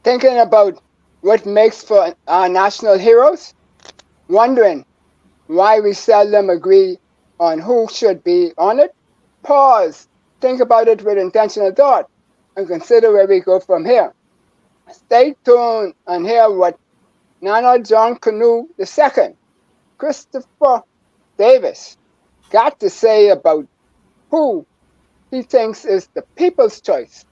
thinking about what makes for our national heroes, wondering why we seldom agree on who should be honored. Pause, think about it with intentional thought, and consider where we go from here. Stay tuned and hear what Nana John Canoe II, Christopher Davis, got to say about who he thinks is the people's choice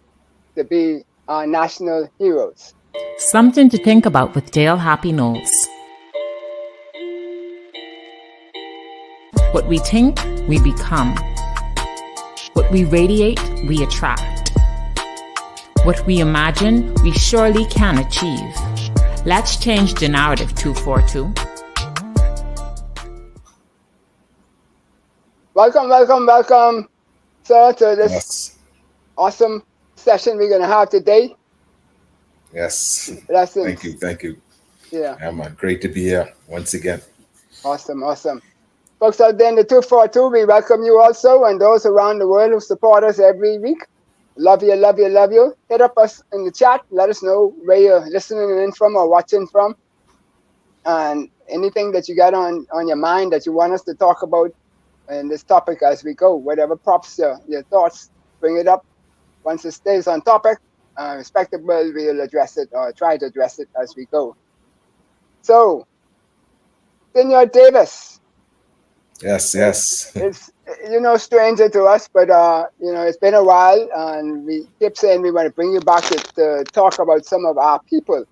to be our national heroes. Something to think about with Dale Happy Knowles. What we think, we become. What we radiate, we attract. What we imagine, we surely can achieve. Let's change the narrative, 242. Welcome, sir, to this awesome session we're going to have today. Yes. Blessings. Thank you. Yeah. Great to be here once again. Awesome. Folks out there in the 242, we welcome you also, and those around the world who support us every week. Love you. Hit up us in the chat. Let us know where you're listening in from or watching from. And anything that you got on your mind that you want us to talk about in this topic as we go. Whatever prompts your thoughts, bring it up. Once it stays on topic, respectable, we'll address it or try to address it as we go. So, Senor Davis. Yes. It's stranger to us, but it's been a while, and we keep saying we want to bring you back to talk about some of our people.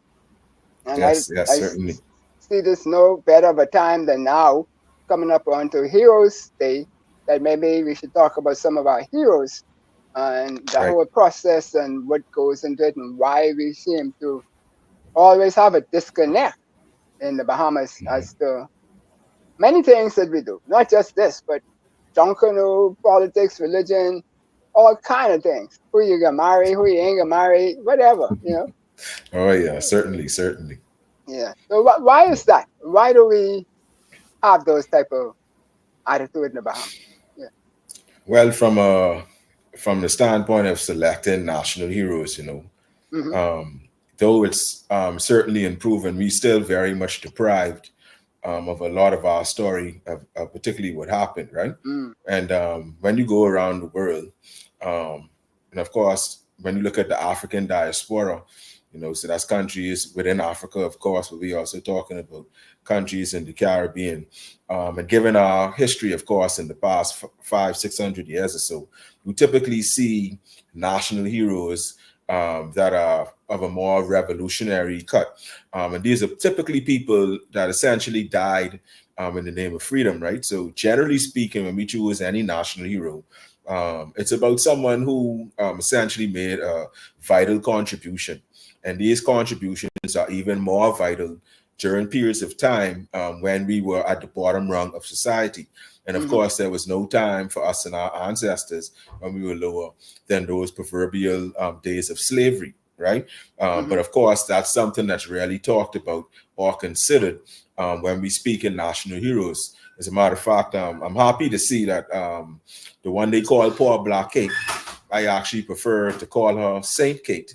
And yes, I certainly. See this no better of a time than now, coming up onto Heroes Day, that maybe we should talk about some of our heroes and the whole process and what goes into it and why we seem to always have a disconnect in the Bahamas as to many things that we do. Not just this, but Junkanoo, politics, religion, all kind of things. Who you gonna marry, who you ain't gonna marry, whatever, Oh yeah, certainly. Yeah. So why is that? Why do we have those type of attitude in the Bahamas? Yeah. Well, from the standpoint of selecting national heroes, though it's certainly improving, we still very much deprived of a lot of our story of particularly what happened, right? And when you go around the world, and of course, when you look at the African diaspora, so that's countries within Africa, of course, but we're also talking about countries in the Caribbean. And given our history, of course, in the past 500-600 years or so, we typically see national heroes that are of a more revolutionary cut. And these are typically people that essentially died in the name of freedom, right? So generally speaking, when we choose any national hero, it's about someone who essentially made a vital contribution. And these contributions are even more vital during periods of time when we were at the bottom rung of society. And of course, there was no time for us and our ancestors when we were lower than those proverbial days of slavery, right? But of course, that's something that's rarely talked about or considered when we speak in national heroes. As a matter of fact, I'm happy to see that the one they call Poor Black Kate, I actually prefer to call her Saint Kate.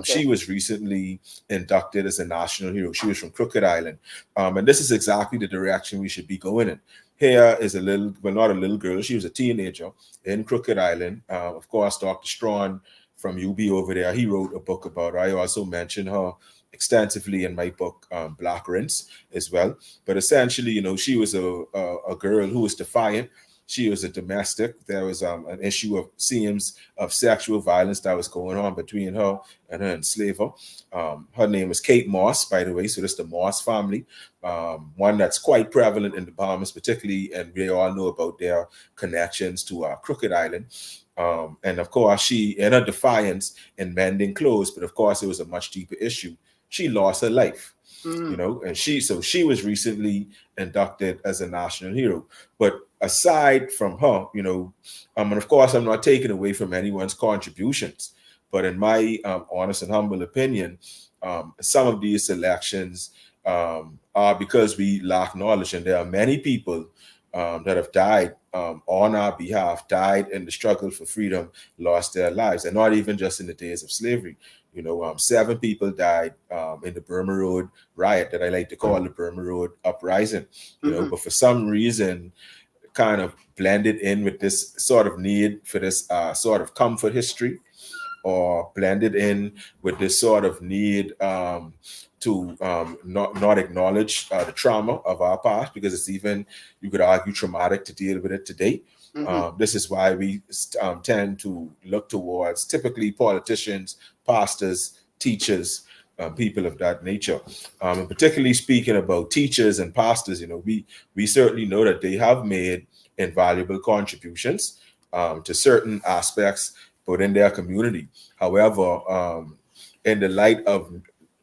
She was recently inducted as a national hero. She was from Crooked Island. And this is exactly the direction we should be going in. Here is not a little girl. She was a teenager in Crooked Island. Of course, Dr. Strawn from UB over there, he wrote a book about her. I also mentioned her extensively in my book, Black Rinse, as well. But essentially, she was a girl who was defiant. She was a domestic. There was an issue of seams of sexual violence that was going on between her and her enslaver. Her name was Kate Moss, by the way. So this is the Moss family, one that's quite prevalent in the Bahamas, particularly, and we all know about their connections to Crooked Island. And of course, she, in her defiance in mending clothes, but of course, it was a much deeper issue. She lost her life. And she was recently inducted as a national hero. But aside from her, and of course, I'm not taking away from anyone's contributions, but in my honest and humble opinion, some of these selections are because we lack knowledge, and there are many people that have died on our behalf, died in the struggle for freedom, lost their lives, and not even just in the days of slavery. 7 people died in the Burma Road riot that I like to call the Burma Road uprising. But for some reason, kind of blended in with this sort of need for this sort of comfort history, or blended in with this sort of need to not acknowledge the trauma of our past, because it's even, you could argue, traumatic to deal with it today. This is why we tend to look towards typically politicians, pastors, teachers, people of that nature. And particularly speaking about teachers and pastors, we certainly know that they have made invaluable contributions to certain aspects within their community. However, in the light of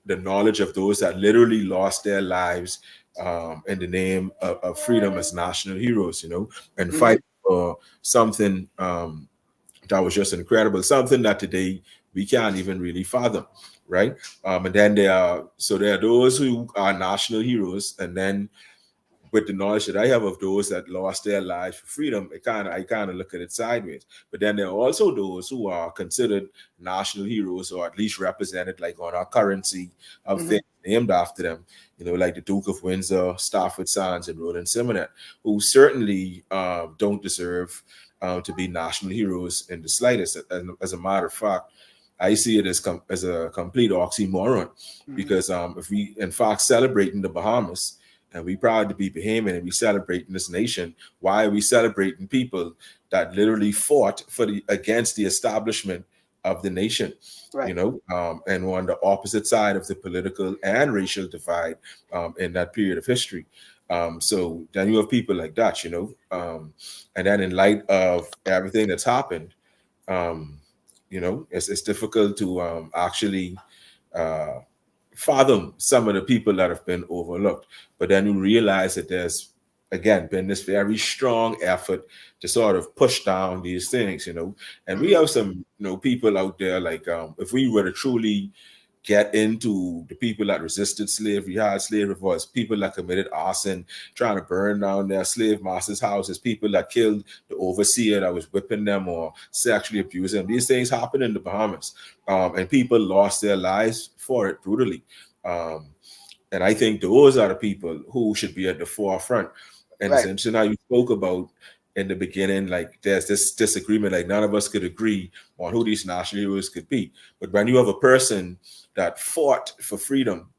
the knowledge of those that literally lost their lives in the name of freedom as national heroes, and fight for something that was just incredible, something that today we can't even really fathom, right? And then there are those who are national heroes, and then with the knowledge that I have of those that lost their lives for freedom, I kind of look at it sideways. But then there are also those who are considered national heroes, or at least represented like on our currency of things named after them, like the Duke of Windsor, Stafford Sands, and Roland Simonet, who certainly don't deserve to be national heroes in the slightest. As a matter of fact, I see it as a complete oxymoron, because if we in fact celebrating the Bahamas, and we proud to be Bahamian, and we celebrating this nation, why are we celebrating people that literally fought against the establishment of the nation, right. And on the opposite side of the political and racial divide in that period of history. So then you have people like that, and then in light of everything that's happened, it's difficult to actually fathom some of the people that have been overlooked. But then you realize that there's, again, been this very strong effort to sort of push down these things, and we have some, people out there, like if we were to truly get into the people that resisted slavery, hard slave revolts, people that committed arson, trying to burn down their slave masters' houses, people that killed the overseer that was whipping them or sexually abusing them. These things happen in the Bahamas, and people lost their lives for it brutally. And I think those are the people who should be at the forefront. And it's interesting how you spoke about in the beginning, like there's this disagreement, like none of us could agree on who these national heroes could be. But when you have a person that fought for freedom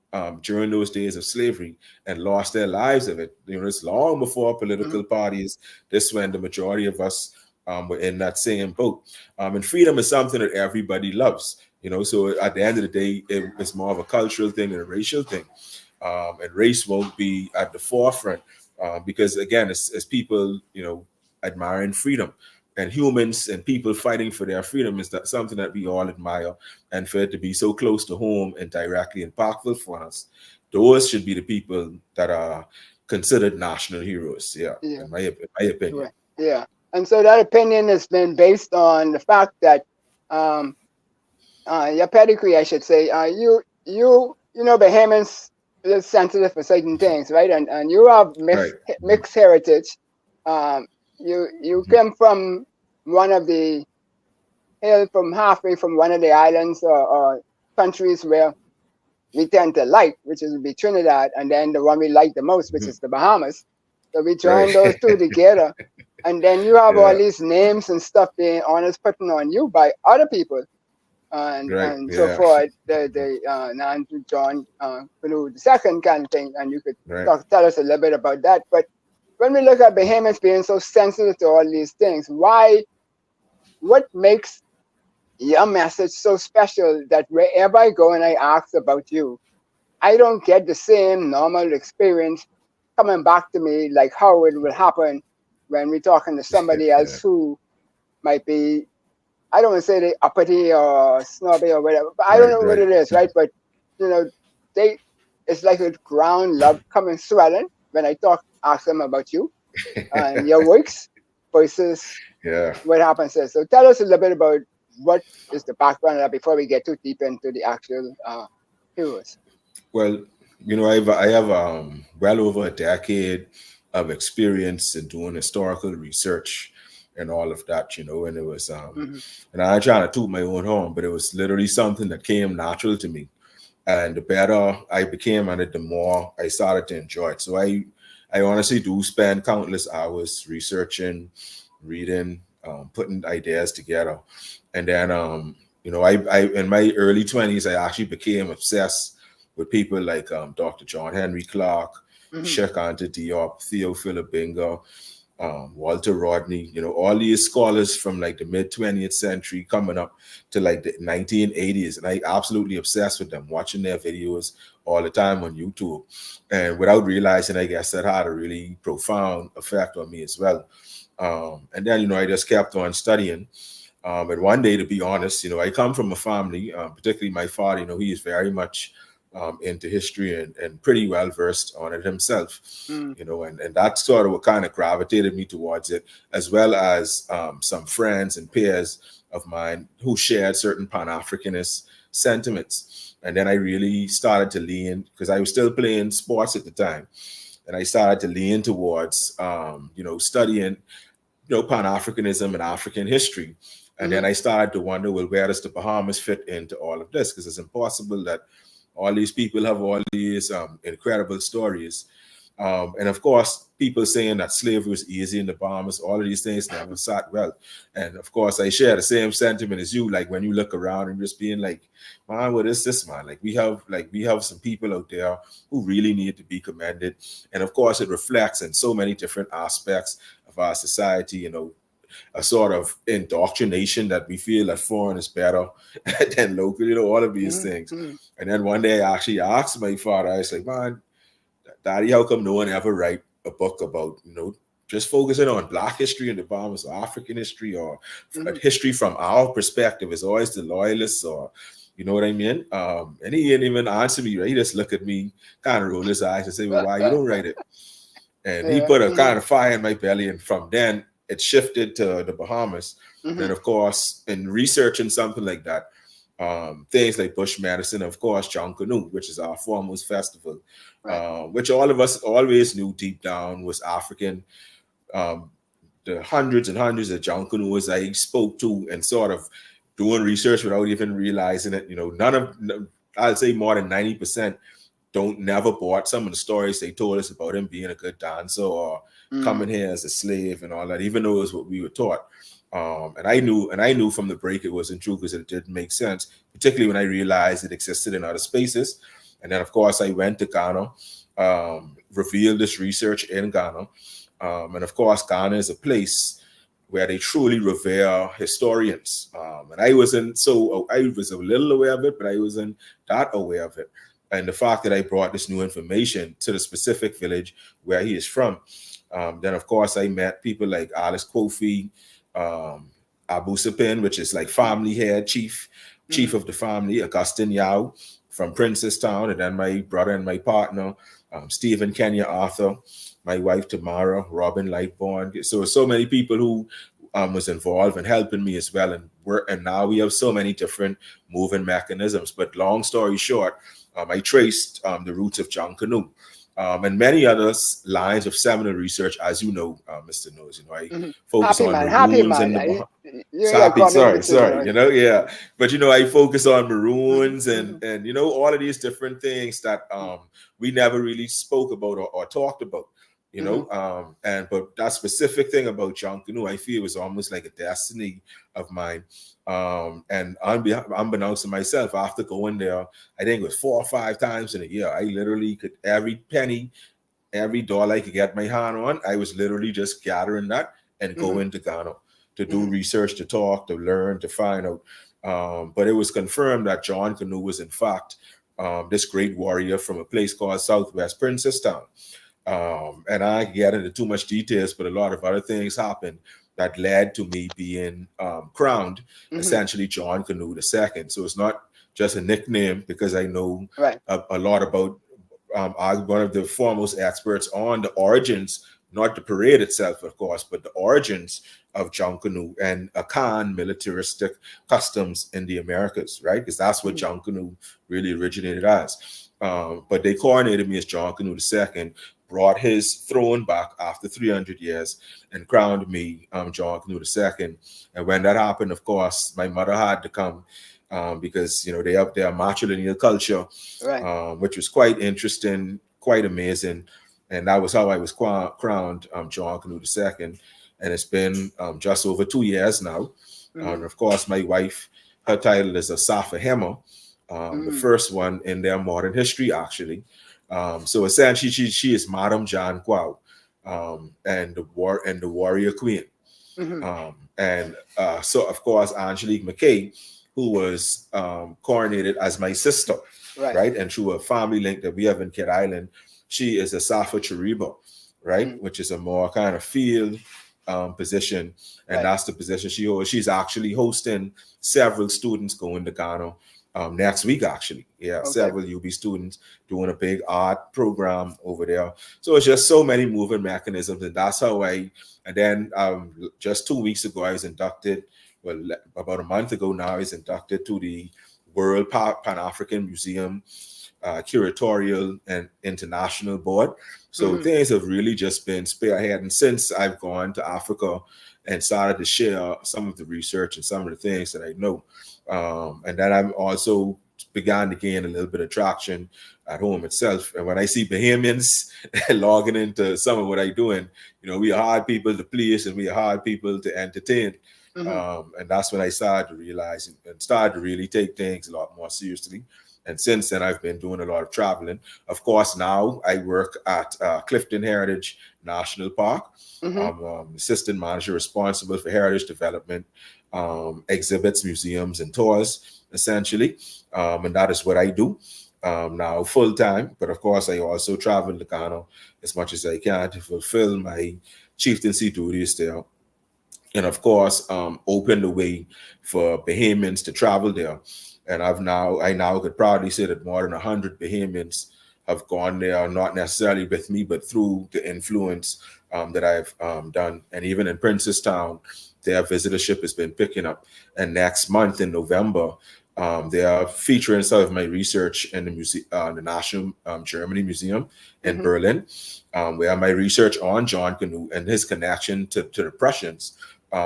during those days of slavery and lost their lives of it, it's long before political parties. This when the majority of us were in that same boat. And freedom is something that everybody loves, so at the end of the day, it's more of a cultural thing than a racial thing. And race won't be at the forefront because, again, it's people, admiring freedom, and humans and people fighting for their freedom is that something that we all admire. And for it to be so close to home and directly impactful for us, those should be the people that are considered national heroes. In my opinion. Right. Yeah. And so that opinion has been based on the fact that your pedigree, I should say, Bahamians are sensitive for certain things, right? And you have mixed heritage. You came from halfway from one of the islands or countries where we tend to like, which would be Trinidad, and then the one we like the most, which is the Bahamas. So we join those two together, and then you have all these names and stuff being putting on you by other people, and so forth. The Nana John Canoe II kind of thing, and you could tell us a little bit about that. But when we look at Bahamians being so sensitive to all these things, what makes your message so special that wherever I go and I ask about you, I don't get the same normal experience coming back to me like how it would happen when we're talking to somebody else who might be, I don't want to say they uppity or snobby or whatever, but I don't know what it is, right? But, it's like a ground love coming swelling when I ask them about you and your works versus what happens there. So tell us a little bit about what is the background of that before we get too deep into the actual heroes. Well, I have well over a decade of experience in doing historical research and all of that, you know. And it was Mm-hmm. and I ain't trying to toot my own horn, but it was literally something that came natural to me. And the better I became at it, the more I started to enjoy it. So I honestly do spend countless hours researching, reading, putting ideas together. And then you know, I in my early 20s I actually became obsessed with people like Dr. John Henry Clark, Mm-hmm. Sheikh Anta Diop, Theo Philibinga, Walter Rodney, you know, all these scholars from like the mid 20th century coming up to like the 1980s. And I absolutely obsessed with them, watching their videos all the time on YouTube. And without realizing, I guess that had a really profound effect on me as well. And then, you know, I just kept on studying. And one day, to be honest, you know, I come from a family, particularly my father, you know, he is very much into history and pretty well versed on it himself, Mm. you know, and that's sort of what kind of gravitated me towards it, as well as some friends and peers of mine who shared certain Pan-Africanist sentiments. And then I really started to lean, because I was still playing sports at the time, and I started to lean towards, you know, studying, you know, Pan-Africanism and African history. And then I started to wonder, well, where does the Bahamas fit into all of this? Because it's impossible that all these people have all these incredible stories. And of course, people saying that slavery was easy in the Bahamas, all of these things never sat well. And of course, I share the same sentiment as you. Like when you look around and just being like, man, what is this, man? Like we have some people out there who really need to be commended. And of course, it reflects in so many different aspects of our society, you know, a sort of indoctrination that we feel that foreign is better than local, you know, all of these things. And then one day I actually asked my father, I was like, man, Daddy, how come no one ever write a book about, you know, just focusing on Black history in the Bahamas, or African history, or history from our perspective? Is always the loyalists, or you know what I mean? And he didn't even answer me, right? He just looked at me, kind of rolled his eyes and said, well, why you don't write it? And he put a kind of fire in my belly. And from then it shifted to the Bahamas. And of course, in researching something like that, things like Bush Medicine, of course, Junkanoo, which is our foremost festival, which all of us always knew deep down was African. The hundreds and hundreds of Junkanoos I spoke to and sort of doing research without even realizing it, you know, I'd say more than 90% never bought some of the stories they told us about him being a good dancer or coming here as a slave and all that, even though it was what we were taught. And I knew from the break it wasn't true, because it didn't make sense, particularly when I realized it existed in other spaces. And then, of course, I went to Ghana, revealed this research in Ghana. And of course, Ghana is a place where they truly revere historians. And I was a little aware of it, but I wasn't that aware of it. And the fact that I brought this new information to the specific village where he is from, then of course I met people like Alice Kofi, Abou, which is like family head, chief of the family, Augustine Yao from Princess Town, and then my brother and my partner, Stephen Kenya Arthur, my wife Tamara, Robin Lightborn. So many people who was involved in helping me as well, and now we have so many different moving mechanisms. But long story short, I traced the roots of Junkanoo. And many other lines of seminal research, as you know, Mr. Knowles. You know, I focus on maroons in the Bahamas. Sorry, you know, yeah. But you know, I focus on maroons and you know, all of these different things that we never really spoke about or talked about. You know, but that specific thing about Junkanoo, I feel was almost like a destiny of mine. And unbeknownst to myself, after going there, I think it was 4 or 5 times in a year, I literally could, every penny, every dollar I could get my hand on, I was literally just gathering that and going to Ghana to do research, to talk, to learn, to find out. But it was confirmed that John Canoe was in fact this great warrior from a place called Southwest Princess Town. And I can get into too much details, but a lot of other things happened that led to me being crowned essentially John Canoe II. So it's not just a nickname, because I know a lot about, I'm one of the foremost experts on the origins, not the parade itself, of course, but the origins of Junkanoo and Akan militaristic customs in the Americas, right? Because that's what Junkanoo really originated as. But they coronated me as John Canoe II brought his throne back after 300 years and crowned me John Canoe II. And when that happened, of course, my mother had to come because, you know, they have their matrilineal culture, Right. which was quite interesting, quite amazing. And that was how I was crowned John Canoe II. And it's been just over 2 years now. And of course, my wife, her title is a Safa-Hema, the first one in their modern history, actually. So essentially, she is Madam John Canoe, and the warrior queen. So of course, Angelique McKay, who was coronated as my sister, right? And through a family link that we have in Kid Island, she is a Safa Chariba, right? Which is a more kind of field position, and that's the position she holds. She's actually hosting several students going to Ghana next week, actually. Several UB students doing a big art program over there. So it's just so many moving mechanisms, and that's how and then just 2 weeks ago, I was inducted, well, about a month ago now, I was inducted to the World Pan-African Museum Curatorial and International Board. So things have really just been spearheading since I've gone to Africa and started to share some of the research and some of the things that I know. And then I'm also began to gain a little bit of traction at home itself. And when I see Bahamians logging into some of what I'm doing, you know, we are hard people to please and we are hard people to entertain. And that's when I started to realize and started to really take things a lot more seriously. And since then, I've been doing a lot of traveling. Of course, now I work at Clifton Heritage National Park. I'm assistant manager responsible for heritage development, exhibits, museums, and tours, essentially. And that is what I do now full time. But of course, I also travel to Ghana as much as I can to fulfill my chieftaincy duties there. And of course, open the way for Bahamians to travel there. And I now could proudly say that more than 100 Bahamians have gone there, not necessarily with me, but through the influence that I've done. And even in Princestown, their visitorship has been picking up. And next month in November, they are featuring some of my research in the National Germany Museum in Berlin, where my research on John Canoe and his connection to the Prussians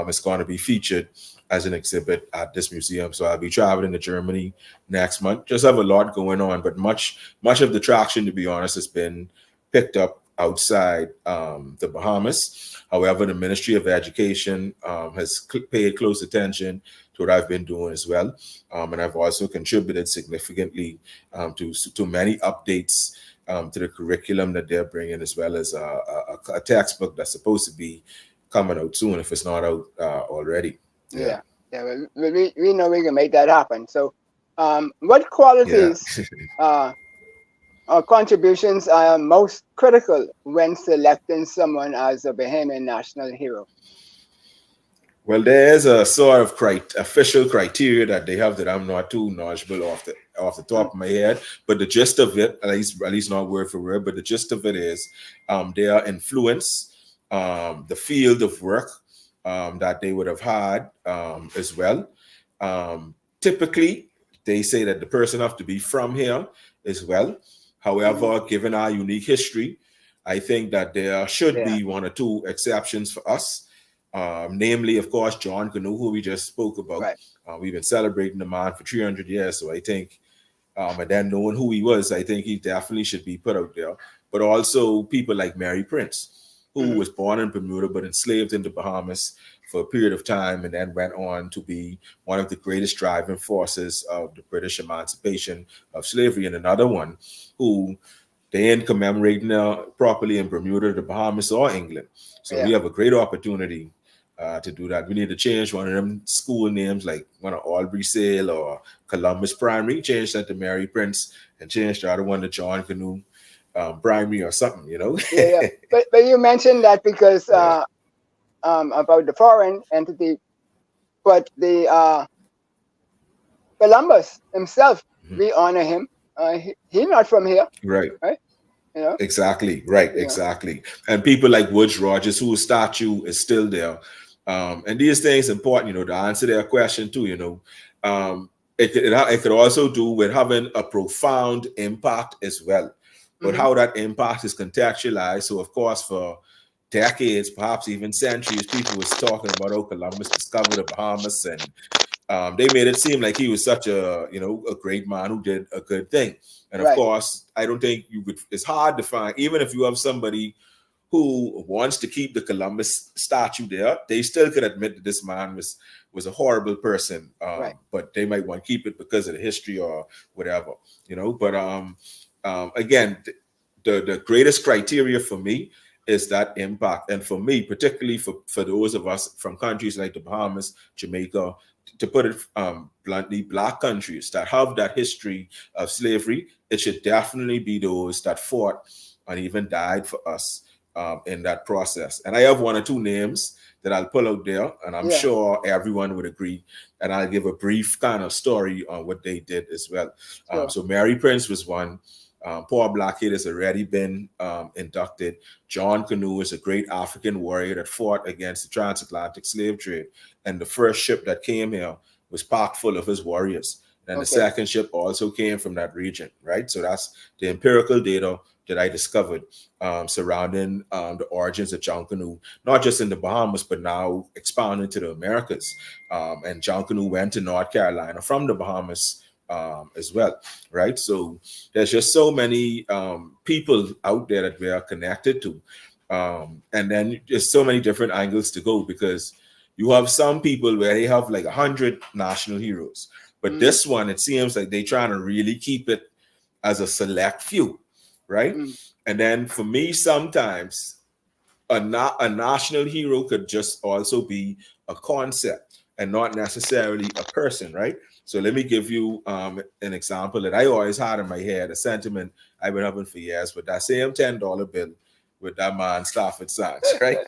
is going to be featured as an exhibit at this museum. So I'll be traveling to Germany next month. Just have a lot going on, but much of the traction, to be honest, has been picked up outside the Bahamas. However, the Ministry of Education has paid close attention to what I've been doing as well. And I've also contributed significantly to many updates to the curriculum that they're bringing, as well as a textbook that's supposed to be coming out soon if it's not out already. Yeah. We know we can make that happen. So what qualities or contributions are most critical when selecting someone as a Bahamian national hero? Well, there is a sort of official criteria that they have that I'm not too knowledgeable off the top of my head. But the gist of it, at least not word for word, but the gist of it is their influence, the field of work that they would have had as well. Typically, they say that the person have to be from here as well. However, given our unique history, I think that there should be one or two exceptions for us. Namely, of course, John Canoe, who we just spoke about. We've been celebrating the man for 300 years. So I think, and then knowing who he was, I think he definitely should be put out there. But also people like Mary Prince, who was born in Bermuda but enslaved in the Bahamas for a period of time, and then went on to be one of the greatest driving forces of the British emancipation of slavery. And another one who they ain't commemorating properly in Bermuda, the Bahamas, or England. So we have a great opportunity to do that. We need to change one of them school names, like one of Albury Sale or Columbus Primary, change that to Mary Prince, and change the other one to John Canoe Primary or something, you know? But you mentioned that because about the foreign entity, but the Columbus himself, we honor him. He's not from here. Right. You know? Exactly. Right. Yeah. Exactly. And people like Woods Rogers, whose statue is still there. And these things important, you know, to answer their question too, you know, it could also do with having a profound impact as well. but how that impact is contextualized. So, of course, for decades, perhaps even centuries, people was talking about how Columbus discovered the Bahamas, and they made it seem like he was such a great man who did a good thing. And of course, I don't think you could. It's hard to find, even if you have somebody who wants to keep the Columbus statue there, they still could admit that this man was a horrible person. But they might want to keep it because of the history or whatever, But again, the greatest criteria for me is that impact. And for me, particularly for those of us from countries like the Bahamas, Jamaica, to put it bluntly, Black countries that have that history of slavery, it should definitely be those that fought and even died for us in that process. And I have one or two names that I'll pull out there, and I'm sure everyone would agree. And I'll give a brief kind of story on what they did as well. So Mary Prince was one. Poor Blackhead has already been inducted. John Canoe is a great African warrior that fought against the transatlantic slave trade. And the first ship that came here was packed full of his warriors. And the second ship also came from that region, right? So that's the empirical data that I discovered surrounding the origins of Junkanoo, not just in the Bahamas, but now expanding to the Americas. And Junkanoo went to North Carolina from the Bahamas as well, right? So there's just so many people out there that we are connected to. And then there's so many different angles to go, because you have some people where they have like 100 national heroes. But this one, it seems like they're trying to really keep it as a select few, right? And then for me, sometimes a national hero could just also be a concept and not necessarily a person, right? So let me give you an example that I always had in my head, a sentiment I've been having for years, but that same $10 bill with that man Stafford Sands, right?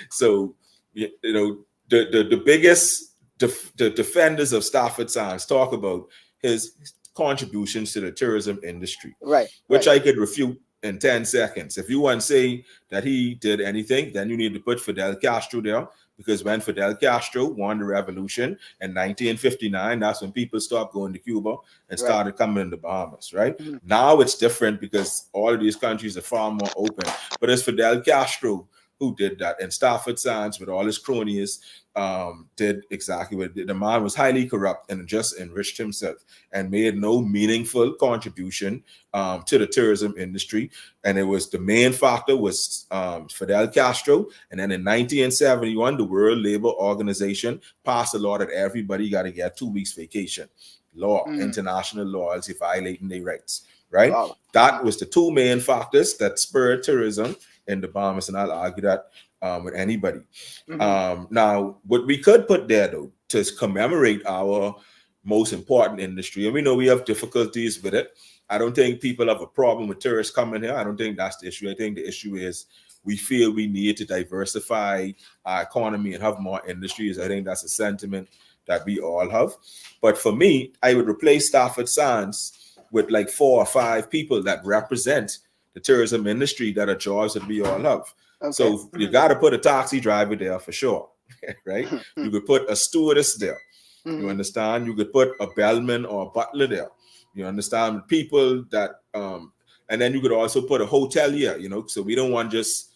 So, the biggest the defenders of Stafford Sands talk about his contributions to the tourism industry, which I could refute in 10 seconds. If you want to say that he did anything, then you need to put Fidel Castro there, because when Fidel Castro won the revolution in 1959, that's when people stopped going to Cuba and started coming in the Bahamas, right? Now it's different because all of these countries are far more open. But it's Fidel Castro who did that. And Stafford Sands, with all his cronies, did exactly what the man was highly corrupt and just enriched himself and made no meaningful contribution to the tourism industry. And it was the main factor was Fidel Castro. And then in 1971, the World Labor Organization passed a law that everybody got to get 2 weeks vacation. International laws violating their rights, right? Wow. That was the two main factors that spurred tourism in the Bahamas, and I'll argue that with anybody. Now, what we could put there, though, to commemorate our most important industry, and we know we have difficulties with it. I don't think people have a problem with tourists coming here. I don't think that's the issue. I think the issue is we feel we need to diversify our economy and have more industries. I think that's a sentiment that we all have. But for me, I would replace Stafford Sands with like 4 or 5 people that represent the tourism industry that are jobs that we all have. So you got to put a taxi driver there for sure, right? You could put a stewardess there. You understand? You could put a bellman or a butler there. You understand? People that, and then you could also put a hotelier, so we don't want just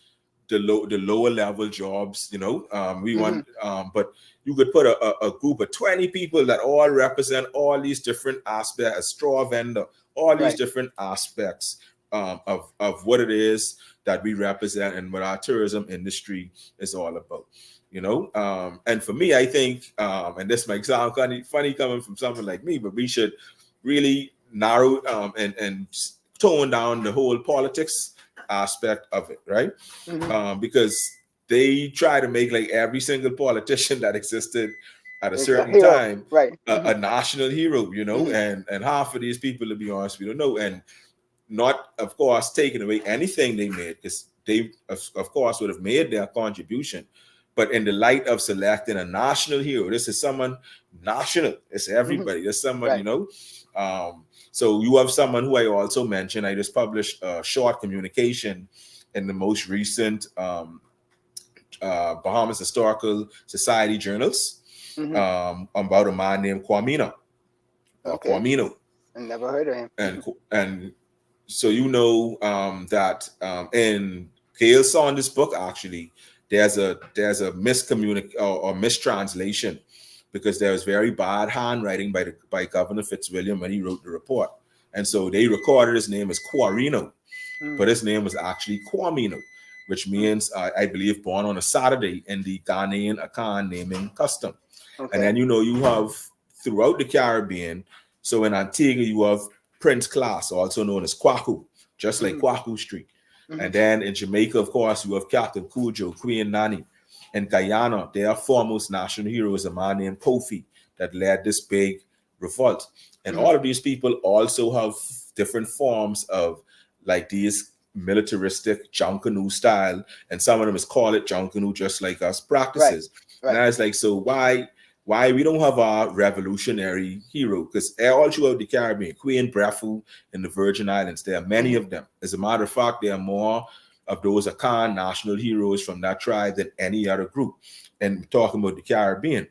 the lower level jobs, we want, but you could put a group of 20 people that all represent all these different aspects, a straw vendor, all these different aspects of what it is that we represent and what our tourism industry is all about, and for me, I think, and this might sound kind of funny coming from someone like me, but we should really narrow and tone down the whole politics aspect of it, right? Because they try to make like every single politician that existed at a certain time a national hero, and half of these people, to be honest, we don't know, and not, of course, taking away anything they made, because they, of course, would have made their contribution. But in the light of selecting a national hero, this is someone national. It's everybody. There's someone, so you have someone who I also mentioned. I just published a short communication in the most recent Bahamas Historical Society journals about a man named Kwamino. Kwamino. I never heard of him. And So you know that in Gail Saunders' book, actually, there's a or mistranslation, because there was very bad handwriting by Governor Fitzwilliam when he wrote the report, and so they recorded his name as Quarino, but his name was actually Kwamino, which means I believe born on a Saturday in the Ghanaian Akan naming custom. Okay. And then you have throughout the Caribbean. So in Antigua you have Prince Class, also known as Kwaku, just like Kwaku Street. And then in Jamaica, of course, you have Captain Cujo, Queen Nani. In Guyana, their foremost national hero is a man named Kofi that led this big revolt. And all of these people also have different forms of like these militaristic Junkanoo style, and some of them is call it Junkanoo just like us practices. Right. And I was like, so why we don't have our revolutionary hero? Because all throughout the Caribbean, Queen Brefu in the Virgin Islands, there are many of them. As a matter of fact, there are more of those Akan national heroes from that tribe than any other group. And talking about the Caribbean.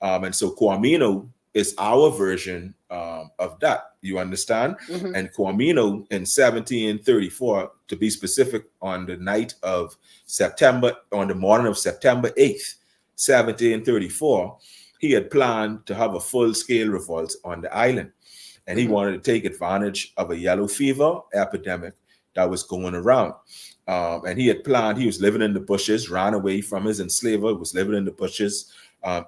And so Kwamino is our version of that. You understand? And Kwamino in 1734, to be specific, on the night of September, on the morning of September 8th, 1734, he had planned to have a full-scale revolt on the island. And he wanted to take advantage of a yellow fever epidemic that was going around. And he had planned, he was living in the bushes, ran away from his enslaver, was living in the bushes,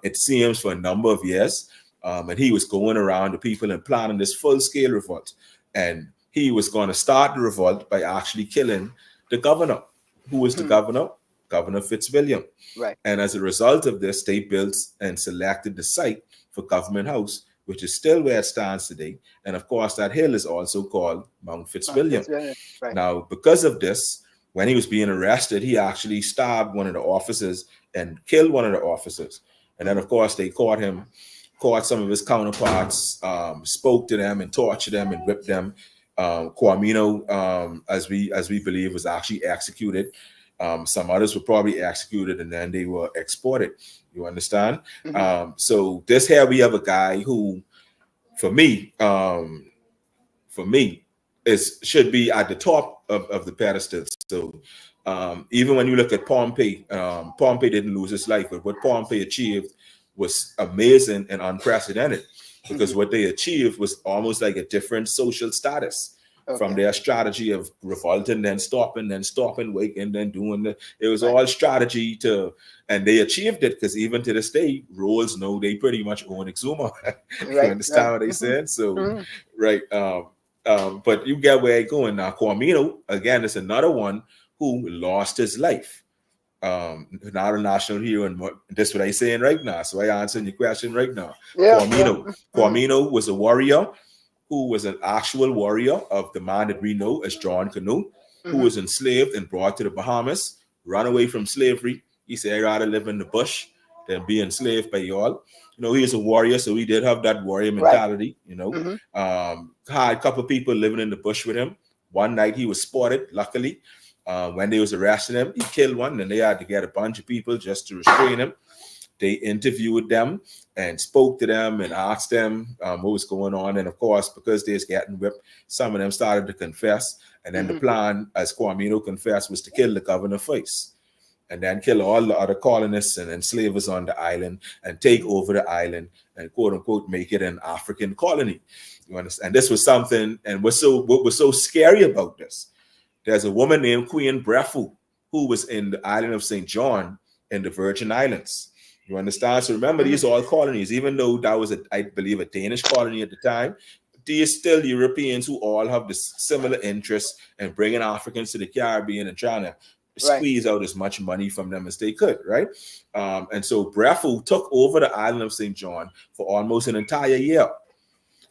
it seems, for a number of years. And he was going around to people and planning this full-scale revolt. And he was going to start the revolt by actually killing the governor. Who was the governor? Governor Fitzwilliam. Right. And as a result of this, they built and selected the site for Government House, which is still where it stands today. And of course, that hill is also called Mount Fitzwilliam. Right. Now, because of this, when he was being arrested, he actually stabbed one of the officers and killed one of the officers. And then, of course, they caught him, caught some of his counterparts, spoke to them and tortured them and whipped them. Kwamino, as we believe, was actually executed. Some others were probably executed and then they were exported. You understand? So this here we have a guy who, for me, should be at the top of the pedestal. So even when you look at Pompey, Pompey didn't lose his life, but what Pompey achieved was amazing and unprecedented, because what they achieved was almost like a different social status. From their strategy of revolting, then stopping, waking, then doing it was all strategy and they achieved it, because even to this day, Rolls know they pretty much own Exuma. You understand what they said? So, right. But you get where I'm going now. Kwamino, again, is another one who lost his life. Not a national hero, and that's what I'm saying right now. So I answering your question right now. Kwamino was a warrior who was an actual warrior of the man that we know as John Canoe, who was enslaved and brought to the Bahamas, ran away from slavery. He said, I'd rather live in the bush than be enslaved by y'all. You know, he was a warrior, so he did have that warrior mentality, you know. Had a couple of people living in the bush with him. One night he was spotted, luckily. When they was arresting him, he killed one, and they had to get a bunch of people just to restrain him. They interviewed them and spoke to them and asked them what was going on. And of course, because they was getting whipped, some of them started to confess. And then the plan, as Kwamino confessed, was to kill the governor first, and then kill all the other colonists and enslavers on the island and take over the island and, quote unquote, make it an African colony. You understand? And this was something, and what was so scary about this, there's a woman named Queen Brefu who was in the island of St. John in the Virgin Islands. You understand? So remember, these are all colonies, even though that was, I believe, a Danish colony at the time. These still Europeans who all have this similar interest in bringing Africans to the Caribbean and trying to squeeze out as much money from them as they could, right? And so Brefu took over the island of St. John for almost an entire year.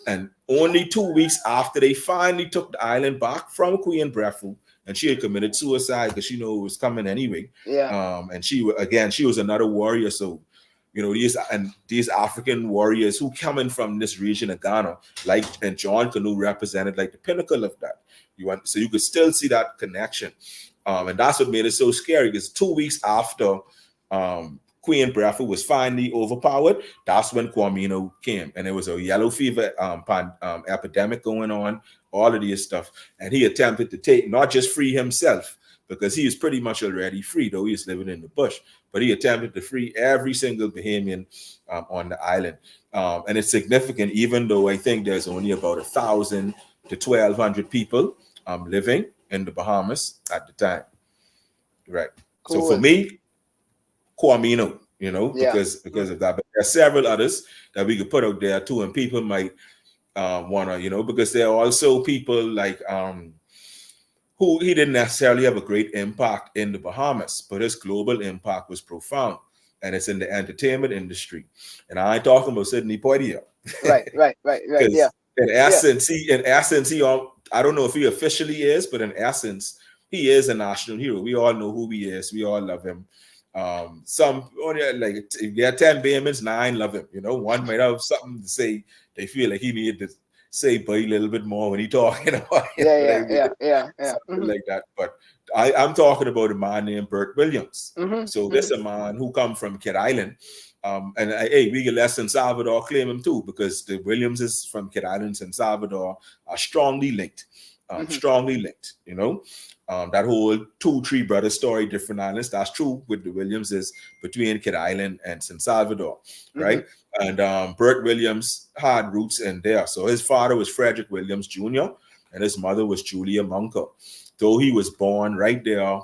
And only 2 weeks after they finally took the island back from Queen Brefu, and she had committed suicide because she knew it was coming anyway. And she was another warrior. So, you know, these African warriors who coming from this region of Ghana, and John Canoe represented like the pinnacle of that. So you could still see that connection. And that's what made it so scary, because 2 weeks after Queen Breathitt was finally overpowered, that's when Kwame came. And there was a yellow fever epidemic going on, all of this stuff. And he attempted to take, not just free himself, because he was pretty much already free, though he was living in the bush, but he attempted to free every single Bahamian on the island. And it's significant, even though I think there's only about 1,000 to 1,200 people living in the Bahamas at the time. Right. Cool. So for me, Kwame, because of that. But there are several others that we could put out there too, and people might want to, because there are also people like who he didn't necessarily have a great impact in the Bahamas, but his global impact was profound, and it's in the entertainment industry. And I ain't talking about Sidney Poitier. Right. Yeah. In essence, he I don't know if he officially is, but in essence, he is a national hero. We all know who he is. We all love him. Some only like if there are 10 Bahamians, 9 love him. One might have something to say. They feel like he needed to say but a little bit more when he talking about yeah. Something like that. But I'm talking about a man named Bert Williams. So this a man who come from Kid Island. And hey, we get less in Salvador claim him too, because the Williamses from Kid Islands and Salvador are strongly linked. That whole 2-3 brother story, different islands, that's true with the Williamses between Kid Island and San Salvador, right? And Bert Williams had roots in there. So his father was Frederick Williams Jr. and his mother was Julia Munker. Though he was born right there,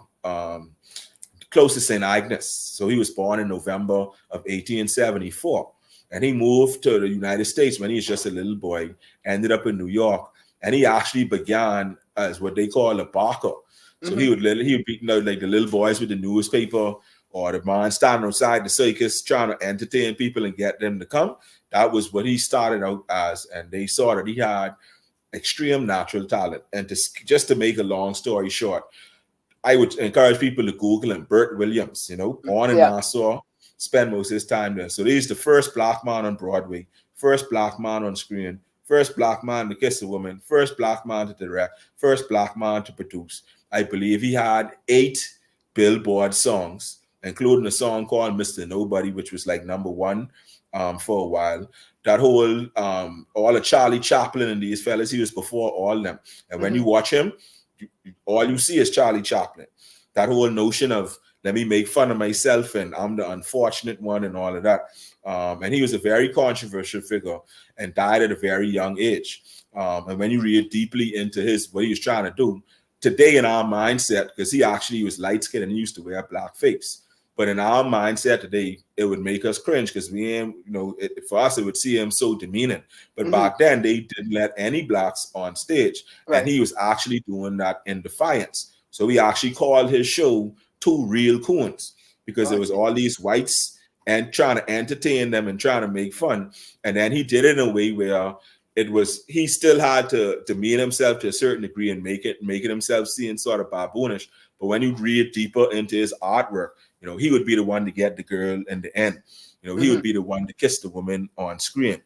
close to St. Agnes. So he was born in November of 1874. And he moved to the United States when he was just a little boy, ended up in New York. And he actually began as what they call a barker. So he would be like the little boys with the newspaper, or the man standing outside the circus trying to entertain people and get them to come. That was what he started out as. And they saw that he had extreme natural talent. And just to make a long story short, I would encourage people to Google him, Bert Williams, born in Nassau, spent most of his time there. So he's the first black man on Broadway, first black man on screen, first black man to kiss a woman, first black man to direct, first black man to produce. I believe he had 8 Billboard songs, including a song called Mr. Nobody, which was like #1 for a while. That whole, all of Charlie Chaplin and these fellas, he was before all of them. And when you watch him, all you see is Charlie Chaplin. That whole notion of let me make fun of myself and I'm the unfortunate one and all of that. And he was a very controversial figure and died at a very young age. And when you read deeply into what he was trying to do, today in our mindset, because he actually was light-skinned and he used to wear blackface. But in our mindset today, it would make us cringe because we ain't, for us, it would seem so demeaning. But back then, they didn't let any blacks on stage. Right. And he was actually doing that in defiance. So he actually called his show 2 Real Coons, because there was all these whites and trying to entertain them and trying to make fun. And then he did it in a way where he still had to demean himself to a certain degree and making himself seem sort of baboonish. But when you read deeper into his artwork, he would be the one to get the girl in the end. He would be the one to kiss the woman on screen.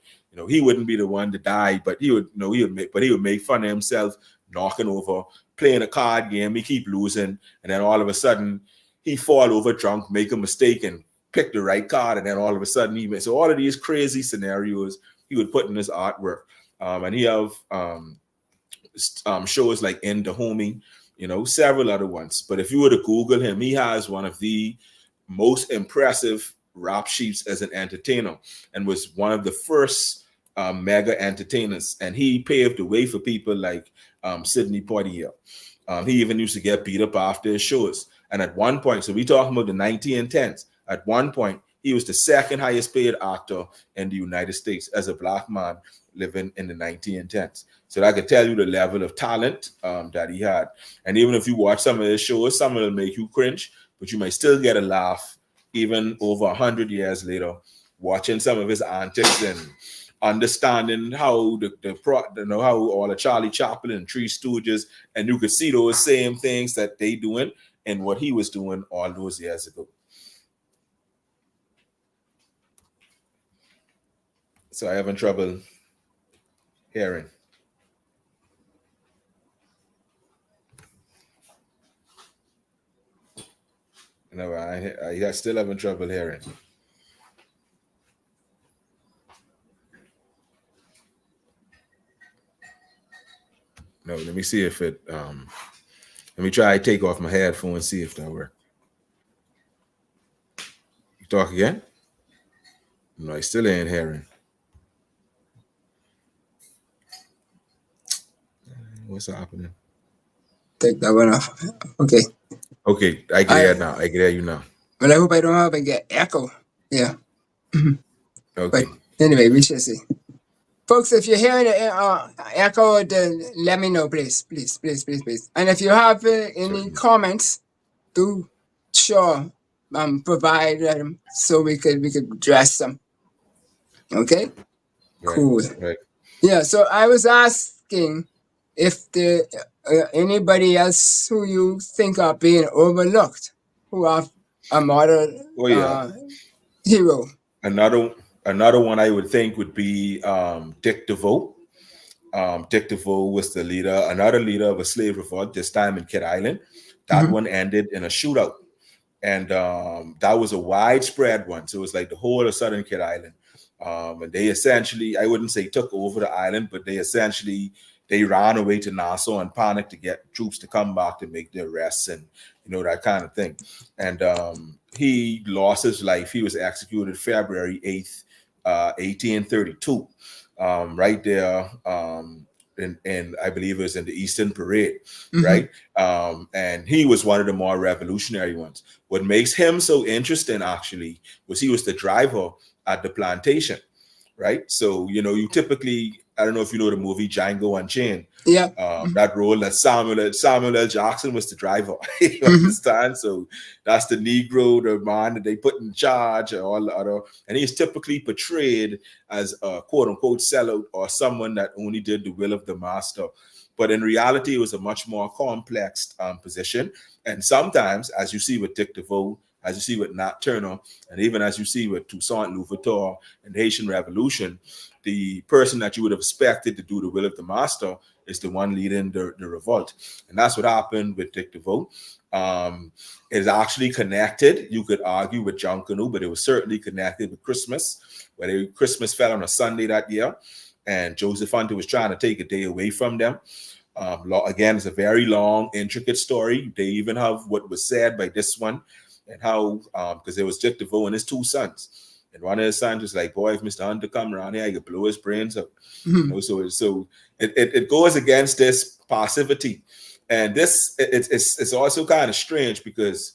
He wouldn't be the one to die, but he would make fun of himself, knocking over, playing a card game. He keep losing, and then all of a sudden he fall over drunk, make a mistake, and pick the right card, and then all of a sudden so all of these crazy scenarios he would put in his artwork. And he have shows like In the Homie, several other ones. But if you were to Google him, he has one of the most impressive rap sheets as an entertainer and was one of the first mega entertainers. And he paved the way for people like Sidney Poitier. He even used to get beat up after his shows. And at one point, so we talking about the 1910s, at one point, he was the second highest paid actor in the United States as a black man living in the 1910s. So that could tell you the level of talent that he had. And even if you watch some of his shows, some of them make you cringe, but you might still get a laugh even over 100 years later, watching some of his antics and understanding how how all the Charlie Chaplin and Three Stooges, and you could see those same things that they doing and what he was doing all those years ago. So I having trouble hearing. No, I still having trouble hearing. No, let me see if it. Let me try to take off my headphone and see if that works. You talk again? No, I still ain't hearing. What's happening? Take that one off. Okay. Okay, I can hear now. I can hear you now. Well, I hope I don't have to get echo. Yeah. Okay. But anyway, we shall see. Folks, if you're hearing the echo, then let me know, please. And if you have any comments, do sure provide them so we could address them. Okay? Right, cool. Right. Yeah, so I was asking if there anybody else who you think are being overlooked, who are a modern hero. Another one I would think would be Dick DeVoe. Dick DeVoe was the leader, another leader of a slave revolt, this time in Kid Island. That one ended in a shootout. And that was a widespread one. So it was like the whole of Southern Kid Island. And they essentially, I wouldn't say took over the island, but they ran away to Nassau and panicked to get troops to come back to make their arrests and, that kind of thing. And he lost his life. He was executed February 8th, 1832, right there in I believe it was in the Eastern Parade, right? And he was one of the more revolutionary ones. What makes him so interesting, actually, was he was the driver at the plantation, right? So, you typically, I don't know if you know the movie Django Unchained. Yeah. That role that Samuel L. Jackson was the driver. You understand? So that's the Negro, the man that they put in charge and all the other. And he's typically portrayed as a quote unquote sellout or someone that only did the will of the master. But in reality, it was a much more complex position. And sometimes, as you see with Dick DeVoe, as you see with Nat Turner, and even as you see with Toussaint Louverture and the Haitian Revolution, the person that you would have expected to do the will of the master is the one leading the revolt. And that's what happened with Dick DeVoe. It is actually connected, you could argue, with Junkanoo, but it was certainly connected with Christmas, where Christmas fell on a Sunday that year, and Joseph Hunter was trying to take a day away from them. Again, it's a very long, intricate story. They even have what was said by this one, and how, because there was Dick DeVoe and his two sons. And one of his sons was like, boy, if Mr. Hunter come around here, I could blow his brains up. So it goes against this passivity. And it's also kind of strange because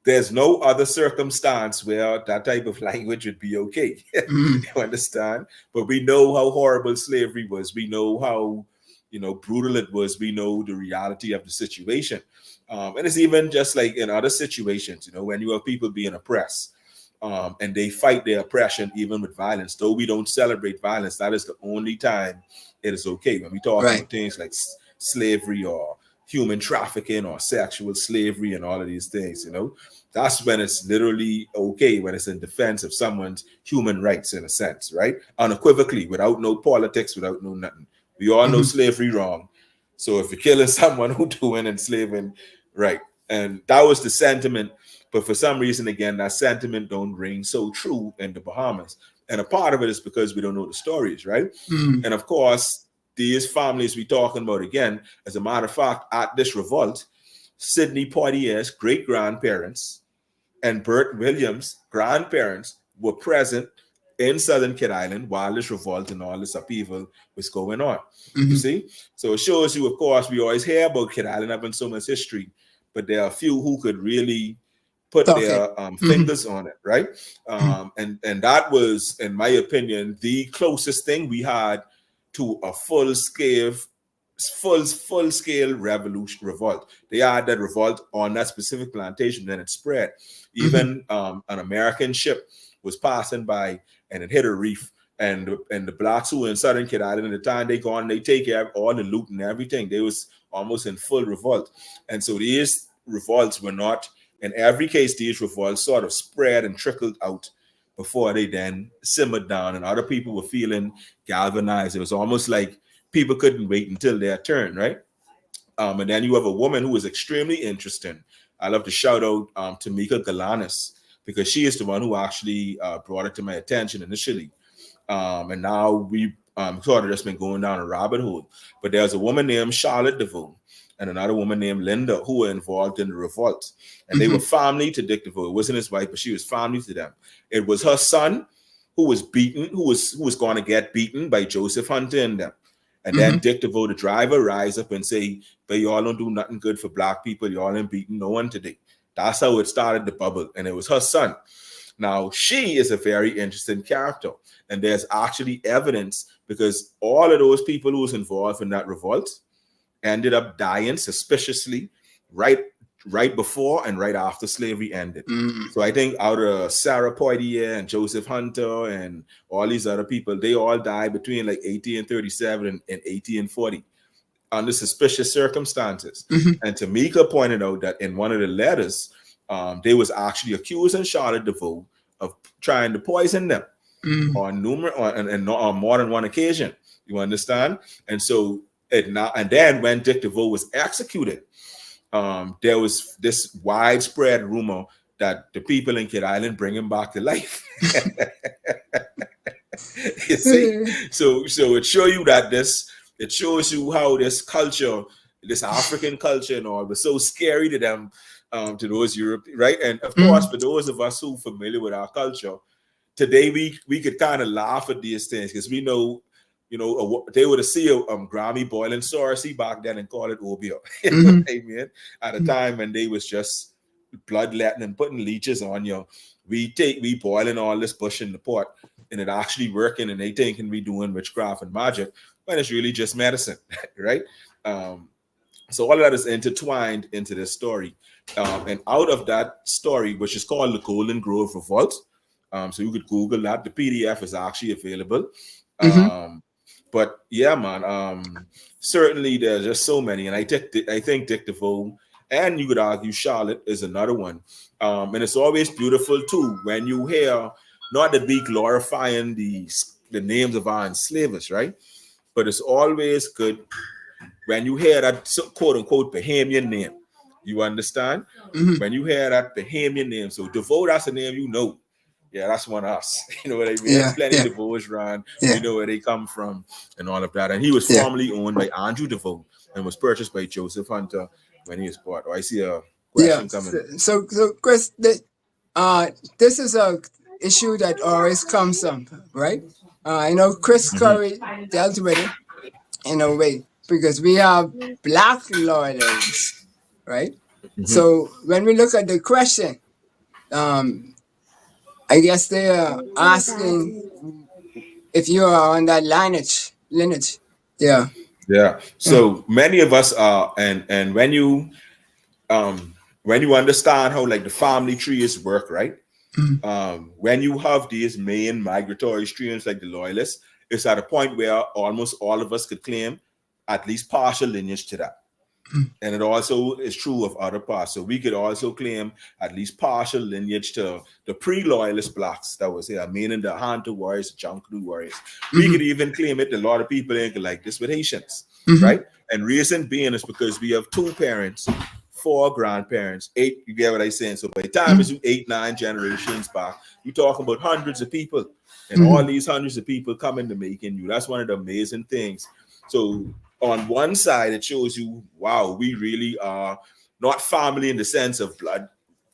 there's no other circumstance where that type of language would be okay. You understand? But we know how horrible slavery was. We know how, brutal it was. We know the reality of the situation. And it's even just like in other situations, when you have people being oppressed, and they fight their oppression even with violence. Though we don't celebrate violence, that is the only time it is okay. When we talk about things like slavery or human trafficking or sexual slavery and all of these things, that's when it's literally okay, when it's in defense of someone's human rights, in a sense, right? Unequivocally, without no politics, without no nothing. We all know slavery wrong. So if you're killing someone who's doing enslaving, right? And that was the sentiment. But for some reason, again, that sentiment don't ring so true in the Bahamas. And a part of it is because we don't know the stories, right? And of course, these families we're talking about, again, as a matter of fact, at this revolt, Sidney Poitier's great-grandparents and Bert Williams' grandparents were present in Southern Kid Island while this revolt and all this upheaval was going on. You see? So it shows you, of course, we always hear about Kid Island having so much history, but there are a few who could really put their fingers on it, right? And that was, in my opinion, the closest thing we had to a full-scale revolt. They had that revolt on that specific plantation, then it spread. Even an American ship was passing by and it hit a reef. And the blacks who were in Southern Kid Island at the time, they go on, they take all the loot and everything. They was almost in full revolt. And so these revolts were not, in every case, these revolts sort of spread and trickled out before they then simmered down and other people were feeling galvanized. It was almost like people couldn't wait until their turn, right? And then you have a woman who is extremely interesting. I love to shout out Tamika Galanis, because she is the one who actually brought it to my attention initially. And now we sort of just been going down a rabbit hole. But there's a woman named Charlotte DeVoe and another woman named Linda who were involved in the revolt. And they were family to Dick DeVoe. It wasn't his wife, but she was family to them. It was her son who was beaten, who was going to get beaten by Joseph Hunter and them. And then Dick DeVoe, the driver, rise up and say, but y'all don't do nothing good for black people. Y'all ain't beating no one today. That's how it started, the bubble. And it was her son. Now, she is a very interesting character. And there's actually evidence because all of those people who was involved in that revolt ended up dying suspiciously right before and right after slavery ended. So I think out of Sarah Poitier and Joseph Hunter and all these other people, they all died between like 1837 and 1840 under suspicious circumstances. And Tamika pointed out that in one of the letters, they was actually accusing Charlotte DeVoe of trying to poison them on more than one occasion. You understand? And so and then when Dick DeVoe was executed, there was this widespread rumor that the people in Kid Island bring him back to life. You see? So it shows you that it shows you how this culture, this African culture and all, was so scary to them, to those Europeans, right? And of course, for those of us who are familiar with our culture, today we could kind of laugh at these things because we know, they would have seen a Grammy boiling sorcy back then and call it obio. You know what I mean? At a time when they was just bloodletting and putting leeches on you. We boiling all this bush in the pot and it actually working and they thinking we doing witchcraft and magic, but it's really just medicine, right? So all of that is intertwined into this story. And out of that story, which is called the Golden Grove Revolt, so you could Google that. The PDF is actually available. But yeah, man, certainly there's just so many. And I think Dick DeVoe, and you could argue Charlotte is another one. And it's always beautiful too when you hear, not to be glorifying the names of our enslavers, right? But it's always good when you hear that quote unquote Bahamian name. You understand? When you hear that Bahamian name, so DeVoe, that's a name you know. Yeah, that's one of us. You know what I mean? Yeah, Plenty of DeVoes around. You know where they come from and all of that. And he was formerly owned by Andrew DeVoe and was purchased by Joseph Hunter when he was bought. Oh, I see a question coming. So Chris, this is a issue that always comes up, right? I know Chris Curry dealt with it in a way because we have black loyalists, right? So when we look at the question, I guess they are asking if you are on that lineage. Yeah. So many of us are, and when you understand how like the family trees work, right? When you have these main migratory streams like the loyalists, it's at a point where almost all of us could claim at least partial lineage to that. And it also is true of other parts. So we could also claim at least partial lineage to the pre-loyalist blacks that was here, meaning the Hunter warriors, the Junkanoo warriors. We could even claim it. A lot of people ain't like this with Haitians, right? And reason being is because we have 2 parents, 4 grandparents, 8. You get what I'm saying? So by the time it's 8, 9 generations back, you're talking about hundreds of people, and all these hundreds of people come into making you. That's one of the amazing things. So on one side, it shows you, wow, we really are not family in the sense of blood,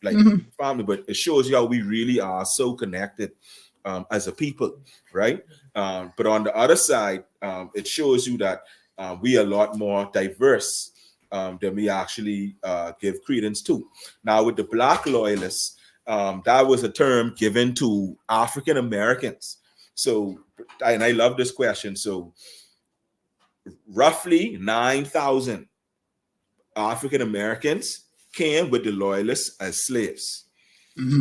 like family, but it shows you how we really are so connected as a people, right? But on the other side, it shows you that we are a lot more diverse than we actually give credence to. Now, with the black loyalists, that was a term given to African Americans. So, and I love this question. So, roughly 9,000 African Americans came with the loyalists as slaves.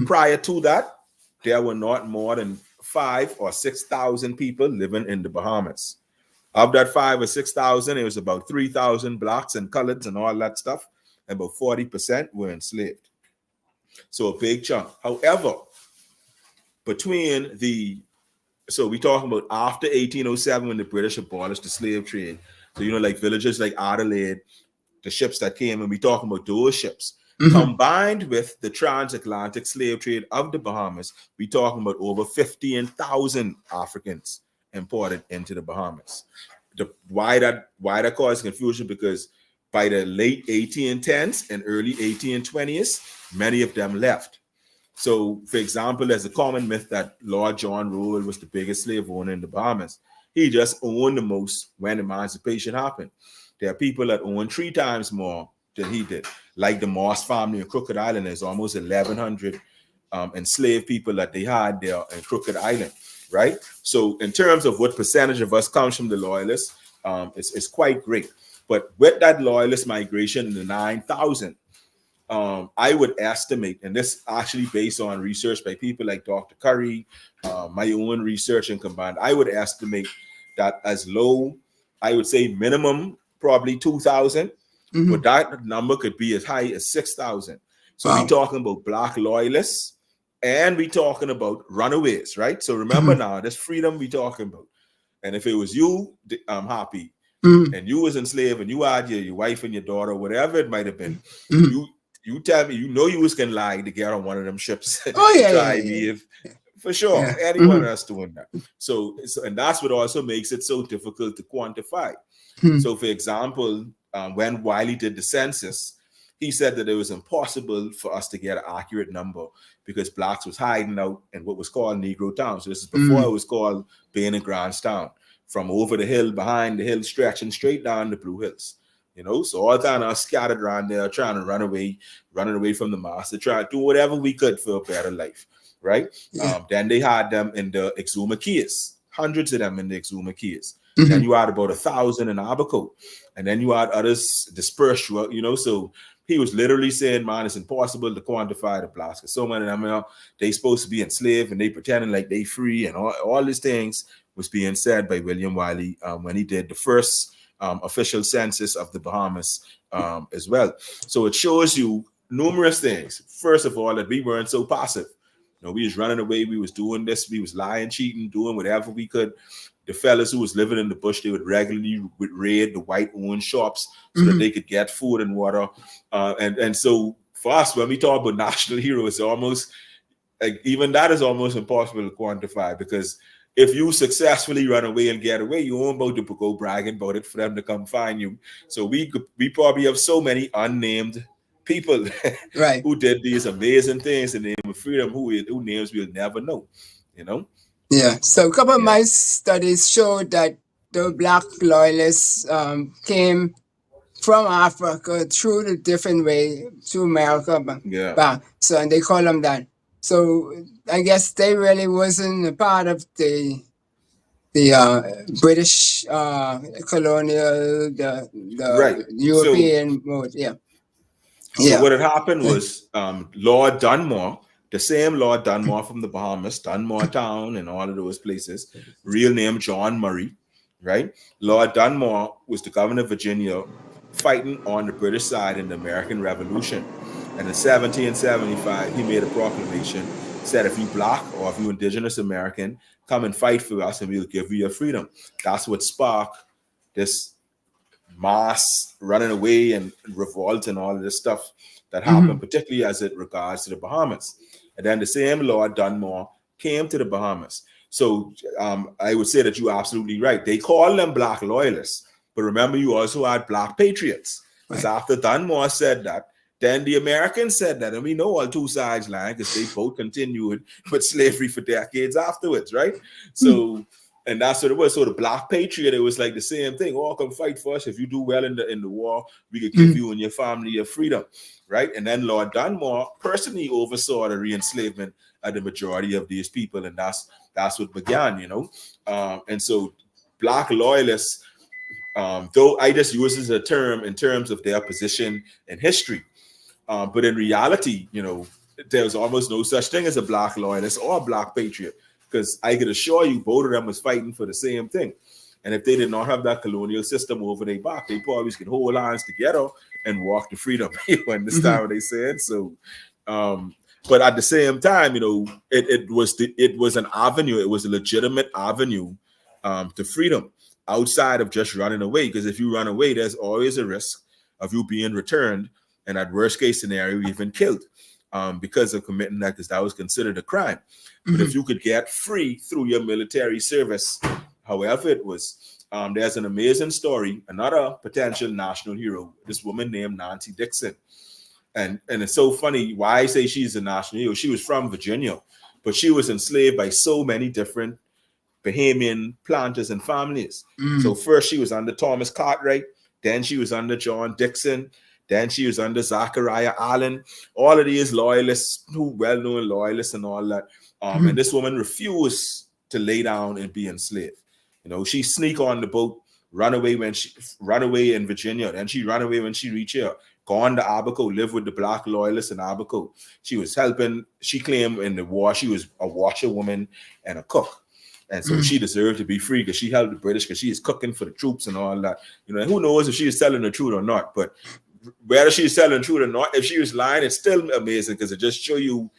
Prior to that, there were not more than 5,000 or 6,000 people living in the Bahamas. Of that 5,000 or 6,000, it was about 3,000 blacks and coloreds and all that stuff. And about 40% were enslaved. So a big chunk. However, so we're talking about after 1807 when the British abolished the slave trade. So, like villages like Adelaide, the ships that came, and we're talking about those ships. Combined with the transatlantic slave trade of the Bahamas, we're talking about over 15,000 Africans imported into the Bahamas. Why that caused confusion? Because by the late 1810s and early 1820s, many of them left. So, for example, there's a common myth that Lord John Rowell was the biggest slave owner in the Bahamas. He just owned the most when emancipation happened. There are people that own 3 times more than he did. Like the Moss family in Crooked Island, there's almost 1,100 enslaved people that they had there in Crooked Island, right? So in terms of what percentage of us comes from the loyalists, it's quite great. But with that loyalist migration in the 9,000, I would estimate, and this actually based on research by people like Dr. Curry, my own research and combined, I would estimate that as low, I would say minimum, probably 2,000, but that number could be as high as 6,000. So we're talking about Black loyalists, and we're talking about runaways, right? So remember now, this freedom we're talking about. And if it was you, I'm happy, and you was enslaved, and you had your wife and your daughter, whatever it might have been, you tell me, you was can lie to get on one of them ships. For sure. Yeah. Anyone else doing that. So, and that's what also makes it so difficult to quantify. So, for example, when Wiley did the census, he said that it was impossible for us to get an accurate number because Blacks was hiding out in what was called Negro Town. So this is before it was called Bain and Grants Town, from over the hill, behind the hill, stretching straight down the Blue Hills. You know, so all the time I was scattered around there trying to running away from the master, trying to do whatever we could for a better life, right? Yeah. Then they had them in the Exuma Keys, hundreds of them in the Exuma Keys. Then you had about 1,000 in Abaco, and then you had others dispersed, you know. So he was literally saying, man, it's impossible to quantify the Blacks because so many of them, you know, they supposed to be enslaved and they pretending like they free, and all these things was being said by William Wiley when he did the first official census of the Bahamas as well. So it shows you numerous things. First of all, that we weren't so passive. You know, we was running away, we was doing this, we was lying, cheating, doing whatever we could. The fellas who was living in the bush, they would regularly raid the white-owned shops so that they could get food and water. And so for us, when we talk about national heroes, it's almost like even that is almost impossible to quantify, because if you successfully run away and get away, you ain't about to go bragging about it for them to come find you. So we probably have so many unnamed people who did these amazing things in the name of freedom, who names we'll never know, you know? Yeah. So a couple of my studies showed that the Black loyalists came from Africa through the different way to America back. So, and they call them that. So I guess they really wasn't a part of the British colonial, the European mode. So what had happened was Lord Dunmore, the same Lord Dunmore from the Bahamas, Dunmore Town and all of those places, real name John Murray, right? Lord Dunmore was the governor of Virginia fighting on the British side in the American Revolution. And in 1775, he made a proclamation, said, if you Black or if you indigenous American, come and fight for us and we'll give you your freedom. That's what sparked this mass running away and revolt and all of this stuff that happened, particularly as it regards to the Bahamas. And then the same Lord Dunmore came to the Bahamas. So I would say that you're absolutely right. They call them Black loyalists, but remember, you also had Black patriots. Because after Dunmore said that, then the Americans said that, and we know all two sides lying because they both continued with slavery for decades afterwards, right? So, and that's what it was. So the Black patriot, it was like the same thing. Oh, come fight for us. If you do well in the war, we could give you and your family your freedom, right? And then Lord Dunmore personally oversaw the re-enslavement of the majority of these people, and that's what began, you know. And so Black loyalists, though I just use as a term in terms of their position in history, but in reality, you know, there's almost no such thing as a Black loyalist or a Black patriot, because I can assure you both of them was fighting for the same thing. And if they did not have that colonial system over their back, they probably could hold hands together and walk to freedom. You understand what they said? So, but at the same time, you know, it was an avenue. It was a legitimate avenue to freedom outside of just running away. Because if you run away, there's always a risk of you being returned, and at worst case scenario, even killed because of committing that, because that was considered a crime. But if you could get free through your military service, however it was. There's an amazing story, another potential national hero, this woman named Nancy Dixon. And it's so funny why I say she's a national hero. She was from Virginia, but she was enslaved by so many different Bahamian planters and families. So first she was under Thomas Cartwright, then she was under John Dixon, then she was under Zachariah Allen, all of these loyalists, who well-known loyalists and all that. And this woman refused to lay down and be enslaved. She sneak on the boat, run away in Virginia, then she run away when she reached here, gone to Abaco, live with the black loyalists in Abaco. She was helping, she claimed in the war, she was a washerwoman and a cook. And so she deserved to be free because she helped the British, because she is cooking for the troops and all that. Who knows if she is telling the truth or not. But whether she's telling the truth or not, if she was lying, it's still amazing because it just show you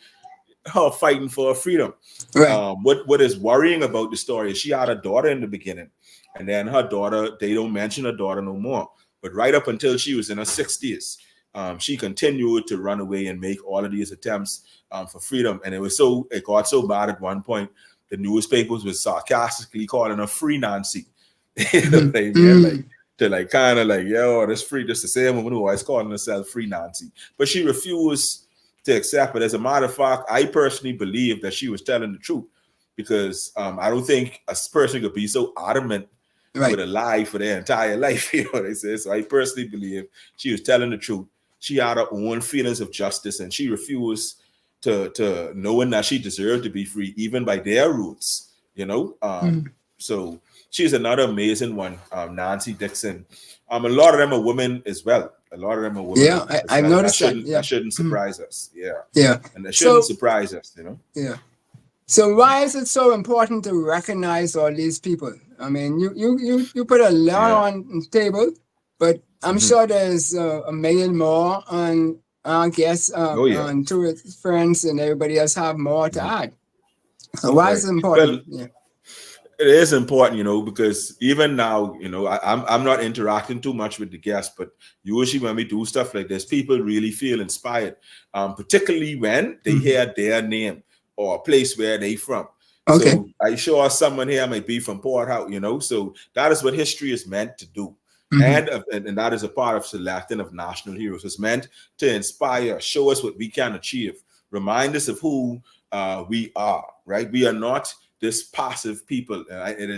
her fighting for freedom. Right. What is worrying about the story is she had a daughter in the beginning. And then her daughter, they don't mention her daughter no more. But right up until she was in her 60s, she continued to run away and make all of these attempts for freedom. And it got so bad at one point, the newspapers was sarcastically calling her Free Nancy. Kind of like, yo, this free, just the same woman who always calling herself Free Nancy. But she refused to accept it. As a matter of fact, I personally believe that she was telling the truth, because I don't think a person could be so adamant with a lie for their entire life. They say. So I personally believe she was telling the truth. She had her own feelings of justice, and she refused to knowing that she deserved to be free, even by their rules, So she's another amazing one, Nancy Dixon. A lot of them are women as well. Yeah, I've noticed that. That shouldn't surprise us. Yeah. Yeah. And that shouldn't surprise us, Yeah. So why is it so important to recognize all these people? I mean, you put a lot on the table, but I'm sure there's a million more, and I guess and tourist friends and everybody else have more to add. So why is it important? Well, it is important, because even now, I'm not interacting too much with the guests, but usually when we do stuff like this, people really feel inspired, particularly when they hear their name or a place where they from. Okay. So I sure someone here might be from Port House, so that is what history is meant to do. And that is a part of selecting of national heroes. It's meant to inspire, show us what we can achieve, remind us of who we are, right? We are not this passive people. It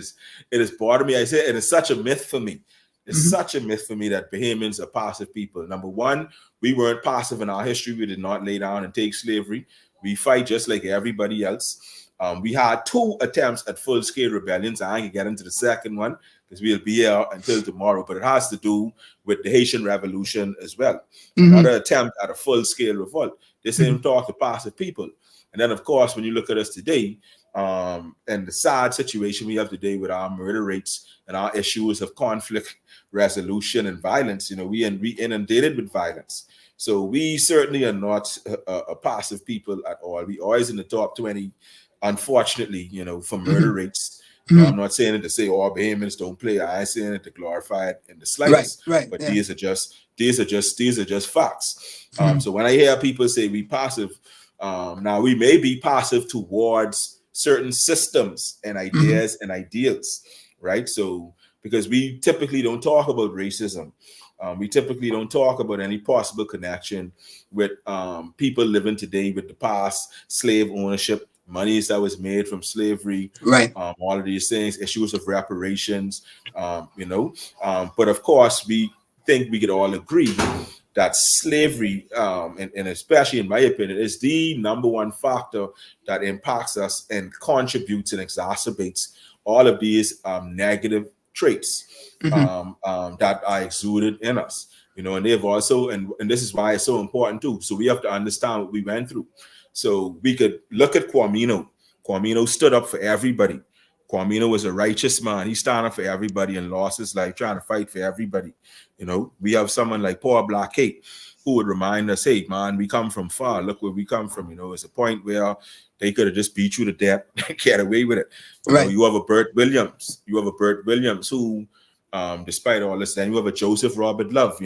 is bothering me. I say it is such a myth for me. It's such a myth for me that Bahamians are passive people. Number one, we weren't passive in our history. We did not lay down and take slavery. We fight just like everybody else. We had 2 attempts at full-scale rebellions. I ain't get into the second one because we'll be here until tomorrow, but it has to do with the Haitian Revolution as well. Another attempt at a full-scale revolt. This ain't talk to passive people. And then, of course, when you look at us today, and the sad situation we have today with our murder rates and our issues of conflict resolution and violence, we inundated with violence. So we certainly are not a passive people at all. We always in the top 20, unfortunately, for murder rates. I'm not saying it to say all Bahamians don't play. I ain't saying it to glorify it in the slightest. Right. But these are just facts. So when I hear people say we passive, now we may be passive towards certain systems and ideas and ideals, right? So because we typically don't talk about racism. We typically don't talk about any possible connection with people living today with the past, slave ownership, monies that was made from slavery, all of these things, issues of reparations, but of course, we think we could all agree that slavery, and especially in my opinion, is the number one factor that impacts us and contributes and exacerbates all of these negative traits that are exuded in us, and they've also, and this is why it's so important too. So we have to understand what we went through. So we could look at Kwamino. Kwamino stood up for everybody. Kwamino was a righteous man. He stood up for everybody and lost his life trying to fight for everybody. We have someone like Paul Blackgate who would remind us, hey, man, we come from far. Look where we come from. It's a point where they could have just beat you to death, get away with it. You have a Bert Williams. Who, despite all this, then you have a Joseph Robert Love,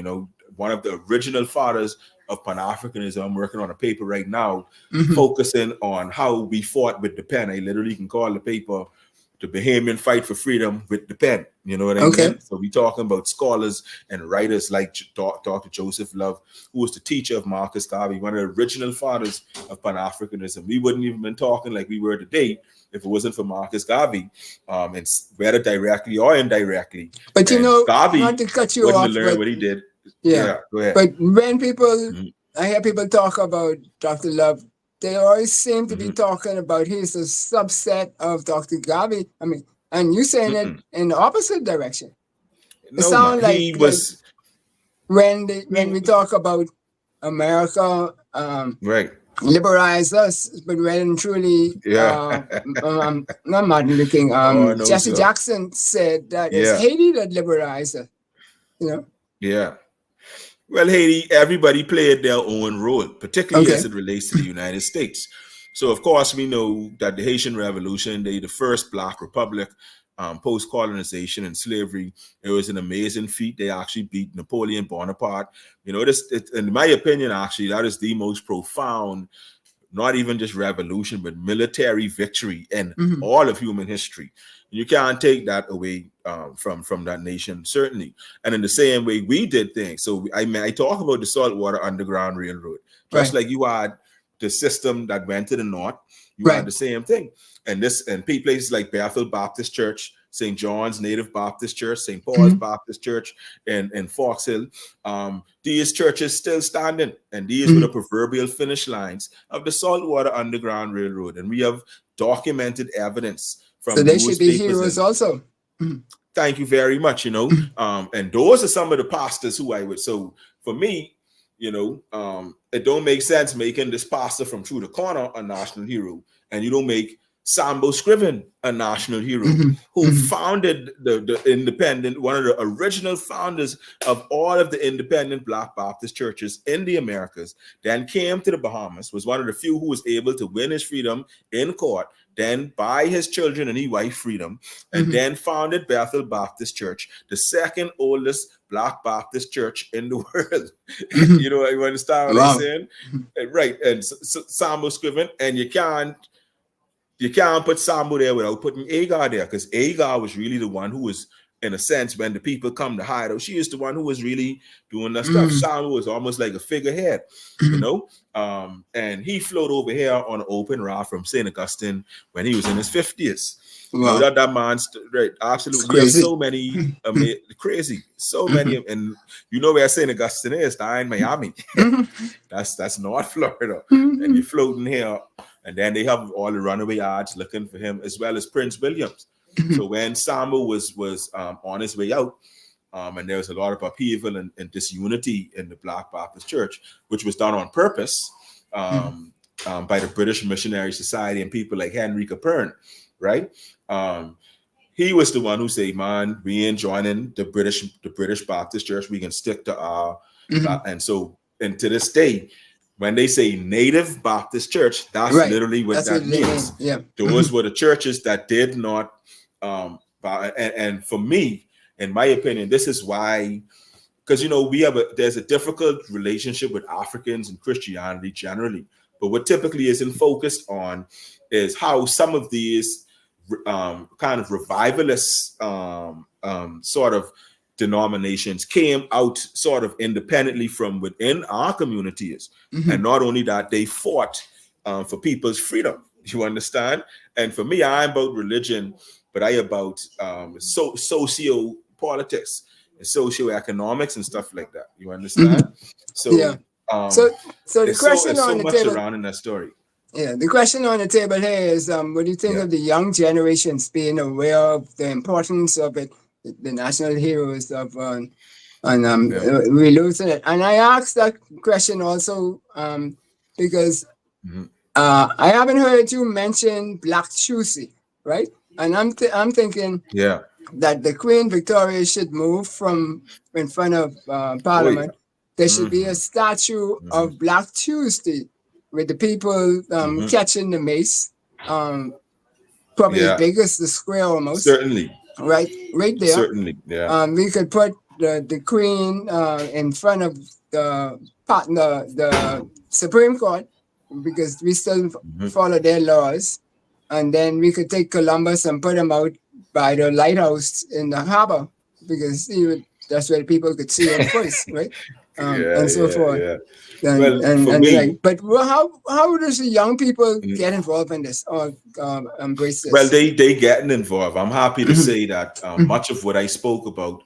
one of the original fathers of Pan-Africanism. I'm working on a paper right now, focusing on how we fought with the pen. I literally can call the paper the Bahamian fight for freedom with the pen. You know what I mean? So we talking about scholars and writers like Dr. Joseph Love, who was the teacher of Marcus Garvey, one of the original fathers of Pan-Africanism. We wouldn't even been talking like we were today if it wasn't for Marcus Garvey, and whether directly or indirectly. But you know, Garvey not to cut you wouldn't off, have learned what he did. Yeah, go ahead. But when people, I hear people talk about Dr. Love, they always seem to be talking about he's a subset of Dr. Garvey. I mean, and you saying it in the opposite direction. It sounds like he was when we talk about America, right, liberalize us, but when truly, not Martin Luther King, Jesse Jackson said that it's Haiti that liberalized us. You know. Yeah. Well, Haiti, everybody played their own role, particularly as it relates to the United States. So, of course, we know that the Haitian Revolution, the first Black republic, post-colonization and slavery, it was an amazing feat. They actually beat Napoleon Bonaparte. You know, in my opinion, actually, that is the most profound, not even just revolution, but military victory in all of human history. You can't take that away from that nation, certainly. And in the same way, we did things. So I talk about the Saltwater Underground Railroad. Just like you had the system that went to the north, you had the same thing. And places like Bethel Baptist Church, St. John's Native Baptist Church, St. Paul's Baptist Church, and Fox Hill, these churches still standing. And these were the proverbial finish lines of the Saltwater Underground Railroad. And we have documented evidence. So they should be heroes also. Thank you very much, you know. And those are some of the pastors who I would. So for me, you know, it don't make sense making this pastor from Through the Corner a national hero, and you don't make Sambo Scriven a national hero, who founded the independent, one of the original founders of all of the independent Black Baptist churches in the Americas, then came to the Bahamas, was one of the few who was able to win his freedom in court, then buy his children and his wife freedom, and then founded Bethel Baptist Church, the second oldest Black Baptist church in the world. You know, you understand what I'm saying? Right. And Sambo Scriven, and you can't put Sambo there without putting Agar there, because Agar was really the one who was, in a sense, when the people come to hide out, she is the one who was really doing that stuff. Sambo was almost like a figurehead, you know? And he flowed over here on an open raft from St. Augustine when he was in his 50s. You know, that man's right, absolutely. There's so many crazy, so many, and you know where St. Augustine is? Down in Miami. That's North Florida, and you're floating here. And then they have all the runaway yards looking for him, as well as Prince Williams. So when Sambo was on his way out, and there was a lot of upheaval and disunity in the Black Baptist Church, which was done on purpose by the British Missionary Society and people like Henry Capern, right? He was the one who said, "Man, we ain't joining the British Baptist Church. We can stick to our." And to this day, when they say Native Baptist Church, that's literally what that means. Those were the churches that did not, and for me, in my opinion, this is why, because, you know, there's a difficult relationship with Africans and Christianity generally, but what typically isn't focused on is how some of these kind of revivalist sort of denominations came out sort of independently from within our communities. And not only that, they fought for people's freedom. You understand? And for me, I'm about religion, but I about socio-politics and socio-economics and stuff like that. You understand? So the question on the table surrounding that story. Yeah, the question on the table here is, what do you think of the young generations being aware of the importance of it? The national heroes of we losing it, and I asked that question also because I haven't heard you mention Black Tuesday, right? And I'm thinking that the Queen Victoria should move from in front of Parliament. There should be a statue of Black Tuesday with the people catching the mace, probably as big as the square almost. Certainly. Right there. Certainly, yeah. We could put the Queen in front of the Supreme Court, because we still follow their laws. and then we could take Columbus and put him out by the lighthouse in the harbor, because that's where people could see him first, right? And so forth. Yeah. And, Well, and, for and me, like, but how does the young people get involved in this or embrace this? well, they getting involved. I'm happy to say that much of what I spoke about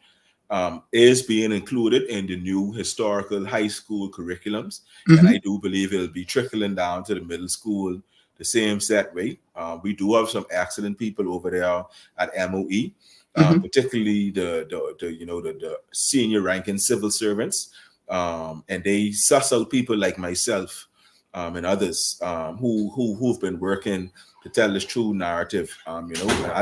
is being included in the new historical high school curriculums, and I do believe it'll be trickling down to the middle school the same set way. We do have some excellent people over there at MOE, particularly the senior ranking civil servants, and they suss out people like myself and others who've been working to tell this true narrative. I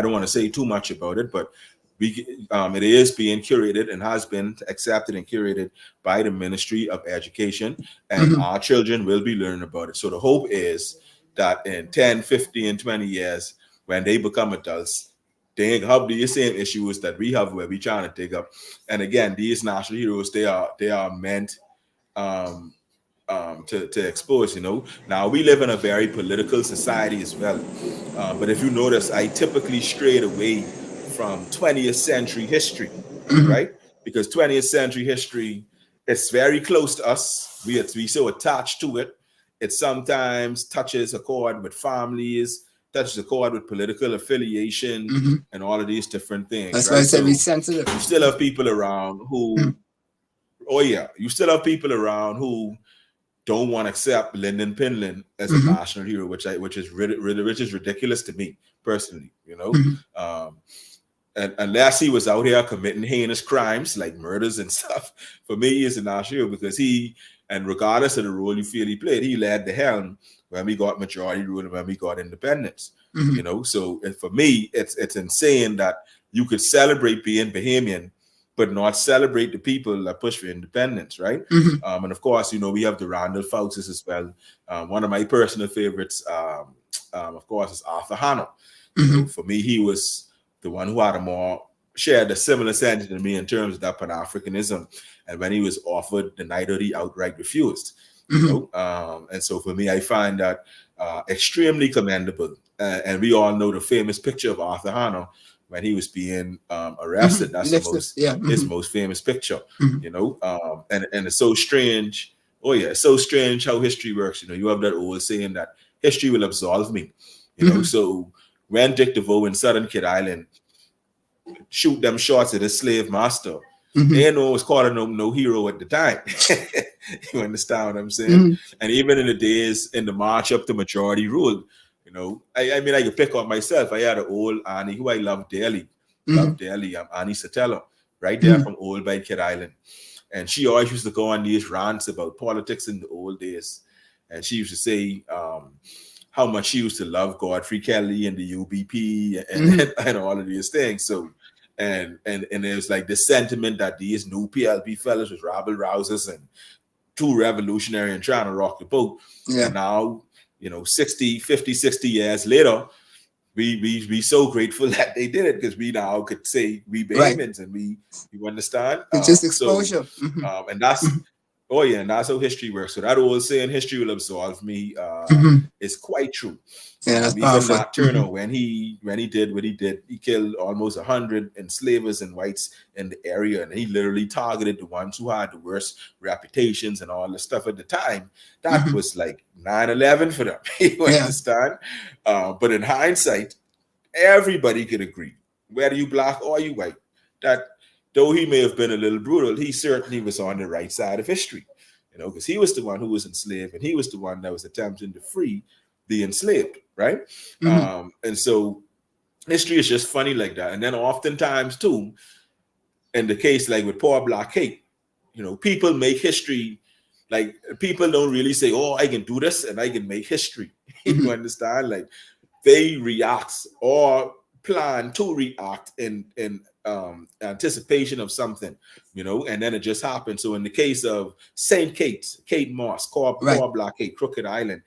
don't want to say too much about it, but it is being curated and has been accepted and curated by the Ministry of Education, and our children will be learning about it. So the hope is that in 10, 15, 20 years, when they become adults, they have the same issues that we have where we're trying to dig up. And again, these national heroes, they are meant to expose. Now we live in a very political society as well, but if you notice, I typically strayed away from 20th century history, right? Because 20th century history, it's very close to us. We so attached to it. It sometimes touches a chord with families, touches a chord with political affiliation, and all of these different things. That's right? why I said we sensitive. You still have people around who, you still have people around who don't want to accept Lyndon Pinland as a national hero, which is ridiculous to me personally. And unless he was out here committing heinous crimes like murders and stuff, for me, he's a national hero because and regardless of the role you feel he played, he led the helm when we got majority rule and when we got independence. So for me, it's insane that you could celebrate being Bahamian, but not celebrate the people that push for independence, right? And of course, we have the Randall Fouts as well. One of my personal favorites, of course, is Arthur Hanna. For me, he was the one who had shared a similar sentiment to me in terms of that Pan-Africanism. And when he was offered the knighthood, he outright refused. And so for me, I find that extremely commendable. And we all know the famous picture of Arthur Hanna when he was being arrested. That's his most famous picture. And it's so strange. Oh yeah, it's so strange how history works. You have that old saying that history will absolve me. So when Dick DeVoe in Southern Kid Island shoot them shots at his slave master, they know was calling him no hero at the time. You understand what I'm saying? And even in the days in the march up to majority rule, I mean, I could pick on myself. I had an old auntie who I love dearly. Annie Sotelo, right there from Old by Kid Island. And she always used to go on these rants about politics in the old days. And she used to say how much she used to love Godfrey Kelly and the UBP and all of these things. So, and there's like this sentiment that these new PLP fellas was rabble rousers and too revolutionary and trying to rock the boat. And now, 50, 60 years later, we so grateful that they did it because we now could say we Bahamians and we understand. It's just exposure. And that's and that's how history works. So that old saying, history will absolve me, is quite true. Yeah, that's even powerful. Nat Turner, when he did what he did, he killed almost 100 enslavers and whites in the area, and he literally targeted the ones who had the worst reputations and all the stuff at the time. That was like 9/11 for them. You understand? But in hindsight, everybody could agree, whether you black or you white, that though he may have been a little brutal, he certainly was on the right side of history, because he was the one who was enslaved and he was the one that was attempting to free the enslaved, right? And so history is just funny like that. And then oftentimes too, in the case like with poor Black Kate, people make history, like people don't really say, oh, I can do this and I can make history. You understand? Like they react or plan to react in anticipation of something, and then it just happened. So in the case of St. Kate Moss, poor Black Kate, Crooked Island,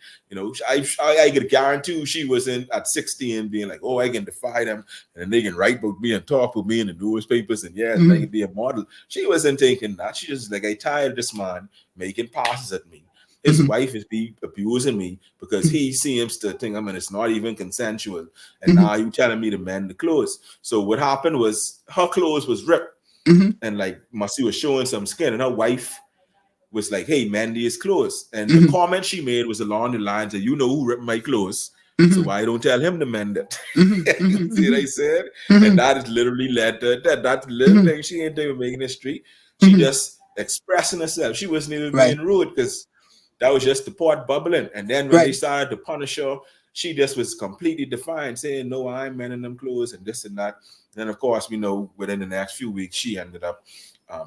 I could guarantee she was in at 16 being like, oh, I can defy them and they can write about me and talk with me in the newspapers and I can be a model. She wasn't thinking that. She just like, I tired of this man making passes at me his wife is be abusing me because he seems to think, I mean, it's not even consensual. And now you telling me to mend the clothes. So what happened was her clothes was ripped and like Masi was showing some skin, and her wife was like, hey, mend these clothes. And the comment she made was along the lines of, you know who ripped my clothes, so why don't tell him to mend it? See what I said? And that is literally led to that little thing. She ain't even making the street. She just expressing herself. She wasn't even being rude because that was just the pot bubbling. And then when they started to punish her, she just was completely defiant, saying, no, I'm mending them clothes and this and that. And then, of course, we know within the next few weeks, she ended up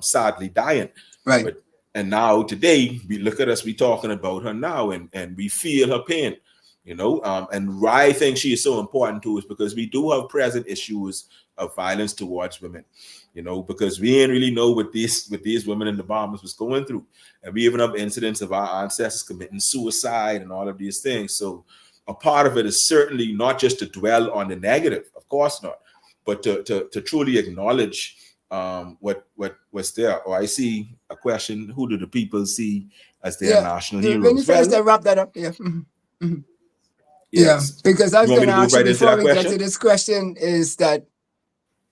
sadly dying. Right. And now today, we look at us, we talking about her now, and we feel her pain, you know. And why I think she is so important too is because we do have present issues of violence towards women, you know, because we didn't really know what these women in the Bahamas was going through. And we even have incidents of our ancestors committing suicide and all of these things. So a part of it is certainly not just to dwell on the negative, of course not, but to truly acknowledge what was there. Or I see a question: who do the people see as their national heroes? When you finish that, wrap that up. Yeah, because I was going to ask you before we get to this question is that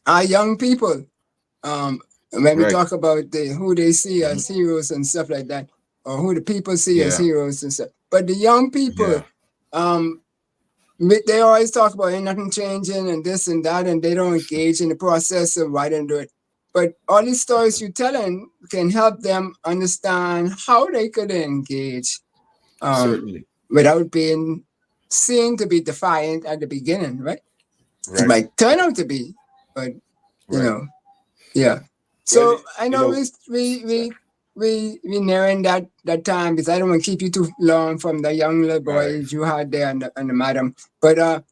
our young people, when we talk about who they see as heroes and stuff like that, or who the people see as heroes and stuff, but the young people, they always talk about ain't nothing changing and this and that, and they don't engage in the process of why don't do it. But all these stories you're telling can help them understand how they could engage without being seen to be defiant at the beginning, right? It might turn out to be, but you know, So well, I know we nearing that time because I don't want to keep you too long from the young little boys you had there and the madam. But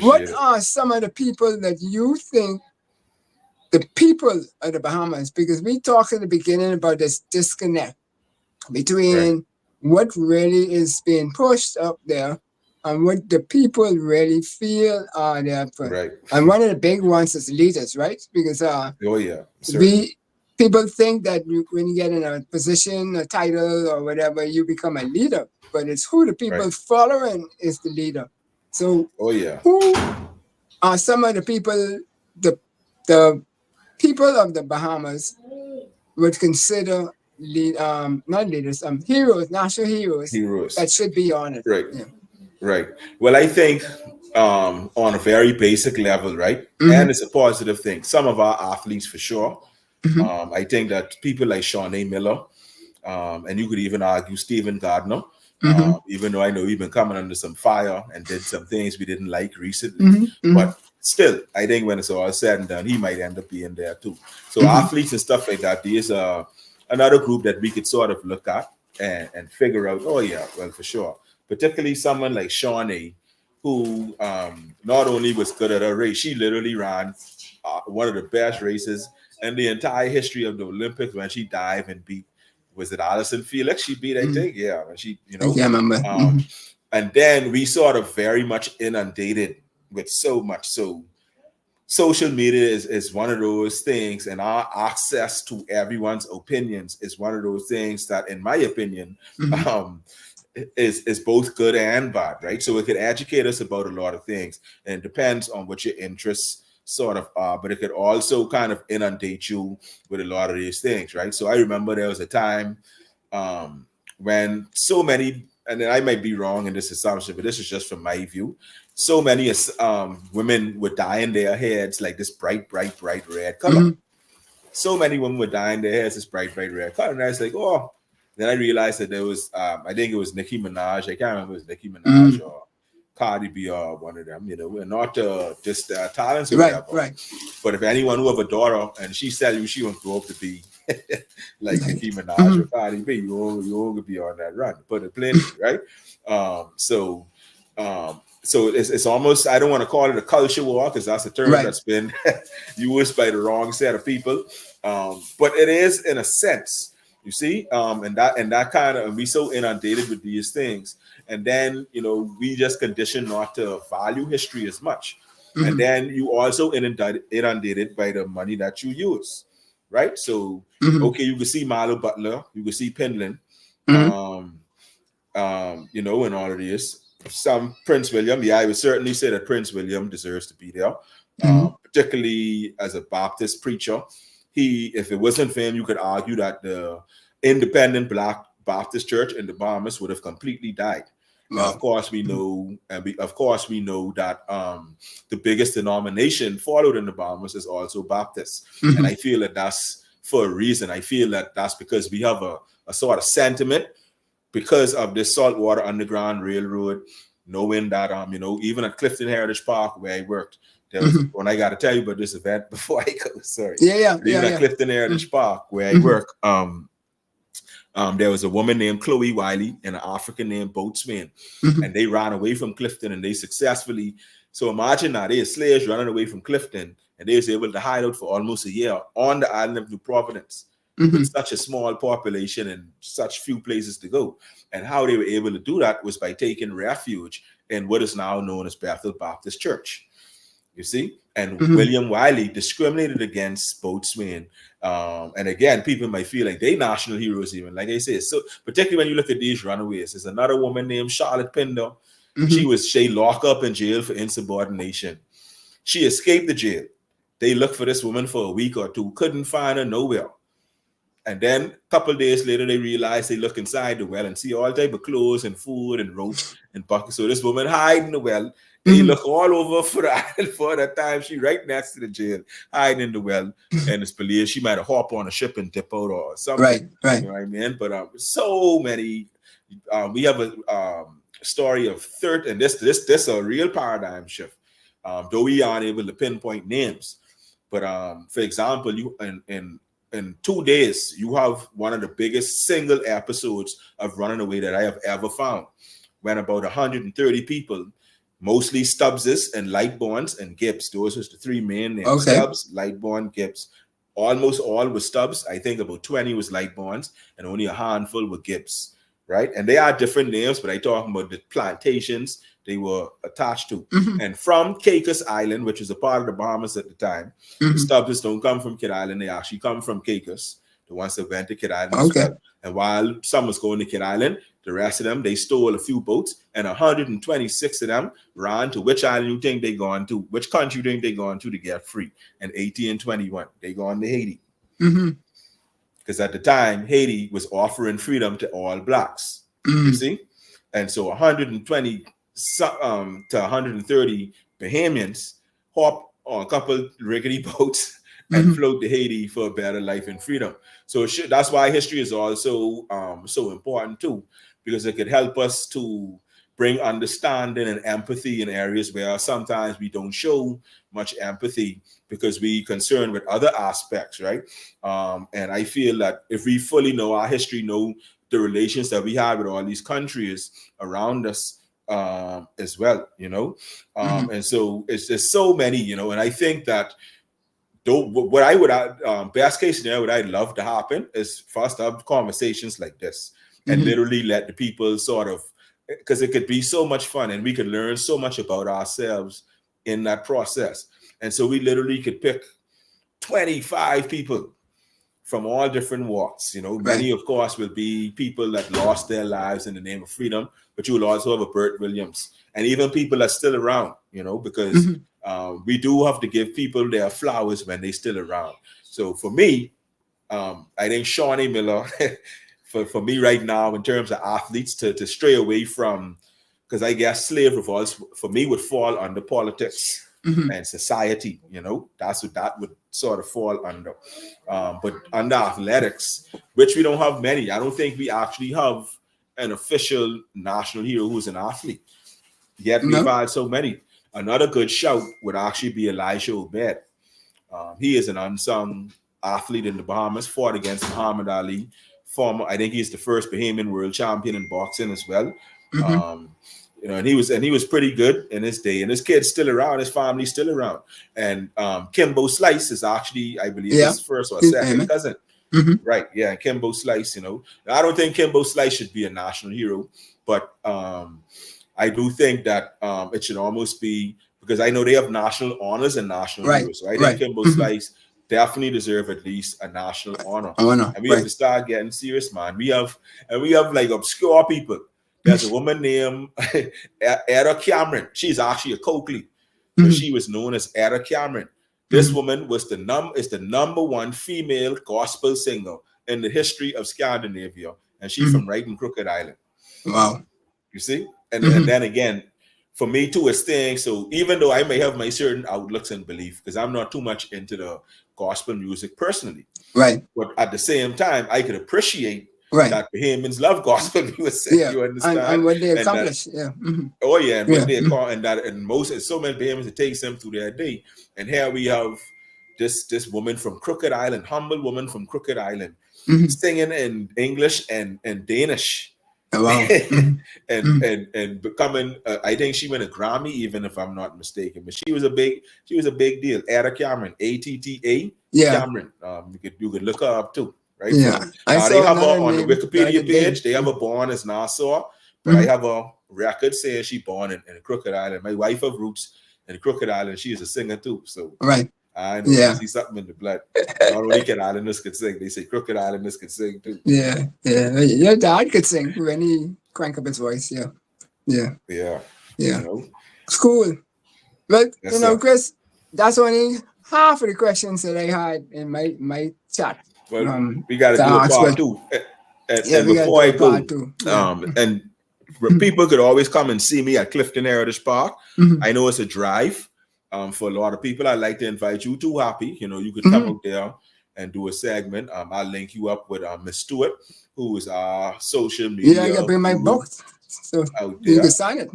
what are some of the people that you think the people of the Bahamas, because we talked at the beginning about this disconnect between what really is being pushed up there and what the people really feel are there for. And one of the big ones is leaders, right? Because people think that when you get in a position, a title or whatever, you become a leader. But it's who the people following is the leader. So who are some of the people, the people of the Bahamas would consider not leaders, heroes, national heroes that should be honored. Well, I think on a very basic level, and it's a positive thing. Some of our athletes for sure. I think that people like Shawnee Miller, and you could even argue Stephen Gardner, even though I know he's been coming under some fire and did some things we didn't like recently, but still, I think when it's all said and done, he might end up being there too. So athletes and stuff like that, there's another group that we could sort of look at and figure out, well, for sure. Particularly someone like Shawnee, who not only was good at her race, she literally ran one of the best races in the entire history of the Olympics when she dived and beat, was it Allyson Felix? She beat, I think, when she, I remember. And then we sort of very much inundated with so much. So social media is one of those things, and our access to everyone's opinions is one of those things that, in my opinion, is both good and bad, right? So it could educate us about a lot of things, and it depends on what your interests sort of are, but it could also kind of inundate you with a lot of these things, right? So I remember there was a time when so many, and I might be wrong in this assumption, but this is just from my view, so many women were dyeing their heads like this bright red color. So many women were dyeing their heads this bright red color, and I was like, then I realized that there was, I think it was Nicki Minaj. I can't remember if it was Nicki Minaj or Cardi B or one of them, and not just their talents or whatever. But if anyone who have a daughter and she tell you she wants to grow up to be like Nicki Minaj or Cardi B, you won't be on that run. Put it plainly, right? So it's almost, I don't want to call it a culture war because that's a term that's been used by the wrong set of people. But it is in a sense. You see, and that kind of, we so inundated with these things, and then we just conditioned not to value history as much, and then you also inundated by the money that you use, right? So okay, you can see Marlo Butler, you can see Penland, You know, in all of this. Some Prince William, I would certainly say that Prince William deserves to be there, particularly as a Baptist preacher. If it wasn't for him, you could argue that the independent Black Baptist Church in the Bahamas would have completely died. Wow. And of course, we know, that the biggest denomination followed in the Bahamas is also Baptist, and I feel that that's for a reason. I feel that that's because we have a sort of sentiment because of this Saltwater Underground Railroad, knowing that you know, even at Clifton Heritage Park where I worked, there was when I got to tell you about this event before I go. Sorry. Even at Clifton Heritage Park where I work, there was a woman named Chloe Wiley and an African named Boatswain, and they ran away from Clifton, and they successfully. So imagine that they slaves running away from Clifton, and they was able to hide out for almost a year on the island of New Providence. With such a small population and such few places to go. And how they were able to do that was by taking refuge in what is now known as Bethel Baptist Church. You see? And William Wiley discriminated against Boatswain. And again, people might feel like they national heroes even, like I say. So particularly when you look at these runaways, there's another woman named Charlotte Pinder. She locked up in jail for insubordination. She escaped the jail. They looked for this woman for a week or two, couldn't find her nowhere. And then a couple of days later, they realized they look inside the well and see all type of clothes and food and rope and buckets. So this woman hide in the well. They look all over for that time. She right next to the jail, hiding in the well. And it's believed she might have hopped on a ship and dip out or something. Right. You know what I mean? But so many. We have a story of and this is a real paradigm shift. Though we aren't able to pinpoint names, but for example, you in 2 days, you have one of the biggest single episodes of running away that I have ever found. When about 130 people, mostly Stubbses and Lightborns and Gibbs, those was the three main names. Stubbs, Lightborn, Gibbs. Almost all was Stubbs. I think about 20 was Lightborns, and only a handful were Gibbs, right? And they are different names, but I talking about the plantations they were attached to. And from Caicos Island, which is a part of the Bahamas at the time, the Stubbses don't come from Kid Island, they actually come from Caicos, the ones that went to Kid Island as well. And while some was going to Kid Island, the rest of them, they stole a few boats, and 126 of them ran to which island you think they gone to, which country you think they gone to get free. And 18 and 21, they gone to Haiti. Because at the time, Haiti was offering freedom to all Blacks, you see? And so 120 to 130 Bahamians hop on a couple rickety boats and float to Haiti for a better life and freedom. So that's why history is also so important too, because it could help us to bring understanding and empathy in areas where sometimes we don't show much empathy because we concerned with other aspects, right? And I feel that if we fully know our history, know the relations that we have with all these countries around us, as well, you know, and so it's just so many, you know, and I think that what I would best case scenario, what I'd love to happen is for us to have conversations like this and literally let the people sort of, because it could be so much fun and we could learn so much about ourselves in that process. And so we literally could pick 25 people from all different walks, you know. Many, of course, will be people that lost their lives in the name of freedom, but you will also have a Burt Williams and even people that are still around, you know, because we do have to give people their flowers when they're still around. So for me, I think Shawnee Miller, for me right now, in terms of athletes, to stray away from, because I guess slave revolts for me would fall under politics and society, you know, that's what that would sort of fall under. But under athletics, which we don't have many, I don't think we actually have an official national hero who's an athlete. Yet we've had so many. Another good shout would actually be Elijah Obed. He is an unsung athlete in the Bahamas, fought against Muhammad Ali. I think he's the first Bahamian world champion in boxing as well. You know, and he was pretty good in his day, and his kid's still around, his family's still around. And Kimbo Slice is actually, I believe, his first or second cousin. Right, yeah, Kimbo Slice, you know. I don't think Kimbo Slice should be a national hero, but I do think that it should almost be, because I know they have national honors and national heroes. So I think Kimbo Slice definitely deserve at least a national honor. Honor, And we have to start getting serious, man. We have like obscure people. There's a woman named Etta Cameron. She's actually a Coakley, but she was known as Etta Cameron. This woman was the number one female gospel singer in the history of Scandinavia, and she's from right in Crooked Island. Wow. You see? And then again, for me too, it's thing. So even though I may have my certain outlooks and belief, because I'm not too much into the gospel music personally, right? But at the same time, I could appreciate that Bahamians love gospel music. Yeah, you understand? And what they accomplish. Oh yeah, and what they call and so many Bahamians, it takes them through their day. And here we have this woman from Crooked Island, humble woman from Crooked Island, singing in English and Danish. Oh, wow. and becoming I think she won a Grammy, even if I'm not mistaken, but she was a big deal. Etta Cameron, ATTA Cameron. You could look her up too, right? Yeah. So, they have her on the Wikipedia page. They have her born as Nassau, but I have a record saying she born in Crooked Island. My wife have roots in Crooked Island. She is a singer too. So I know I see something in the blood. Not only can Islanders could sing, they say Crooked Islanders could sing too. Yeah. Your dad could sing when he crank up his voice. Yeah. It's cool. But Chris, that's only half of the questions that I had in my chat. Well, we got to do a part two. And before I go, and people could always come and see me at Clifton Heritage Park. I know it's a drive. For a lot of people, I'd like to invite you to Happy. You could come out there and do a segment. I'll link you up with Miss Stewart, who is our social media. Yeah, I can bring my book, so you can sign it.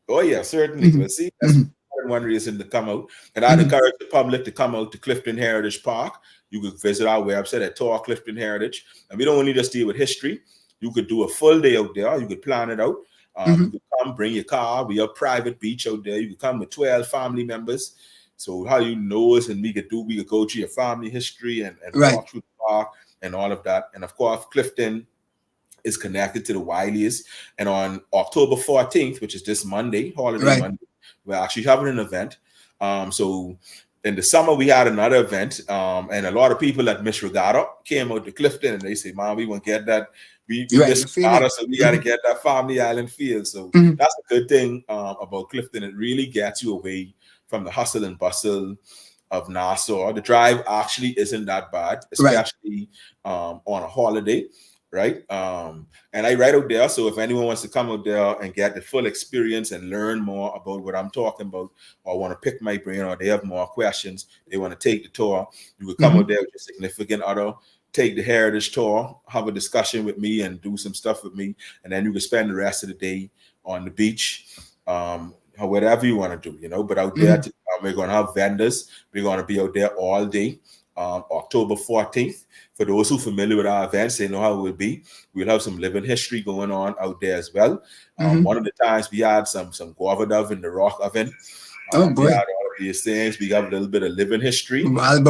Oh yeah, certainly. Well, see, that's one reason to come out. And I'd encourage the public to come out to Clifton Heritage Park. You could visit our website at Tour Clifton Heritage. And we don't only just deal with history. You could do a full day out there. You could plan it out. You could come, bring your car. We have private beach out there. You could come with 12 family members. So how you know us, and we could go through your family history and walk through the park and all of that. And of course, Clifton is connected to the Wileys. And on October 14th, which is this Monday, holiday Monday, we're actually having an event. So in the summer, we had another event, and a lot of people at Miss Regatta came out to Clifton, and they say, "Man, we want to get that. We miss Regatta, so we got to get that family island feel." So that's a good thing about Clifton. It really gets you away from the hustle and bustle of Nassau. The drive actually isn't that bad, especially on a holiday. Right. And I write out there. So if anyone wants to come out there and get the full experience and learn more about what I'm talking about, or want to pick my brain, or they have more questions, they want to take the tour, you could come out there with your significant other, take the heritage tour, have a discussion with me and do some stuff with me. And then you can spend the rest of the day on the beach, or whatever you want to do, but out there, we're going to have vendors. We're going to be out there all day. October 14th. For those who are familiar with our events, they know how it will be. We'll have some living history going on out there as well. One of the times we had some guava dove in the rock oven. We had all of these things. We got a little bit of living history as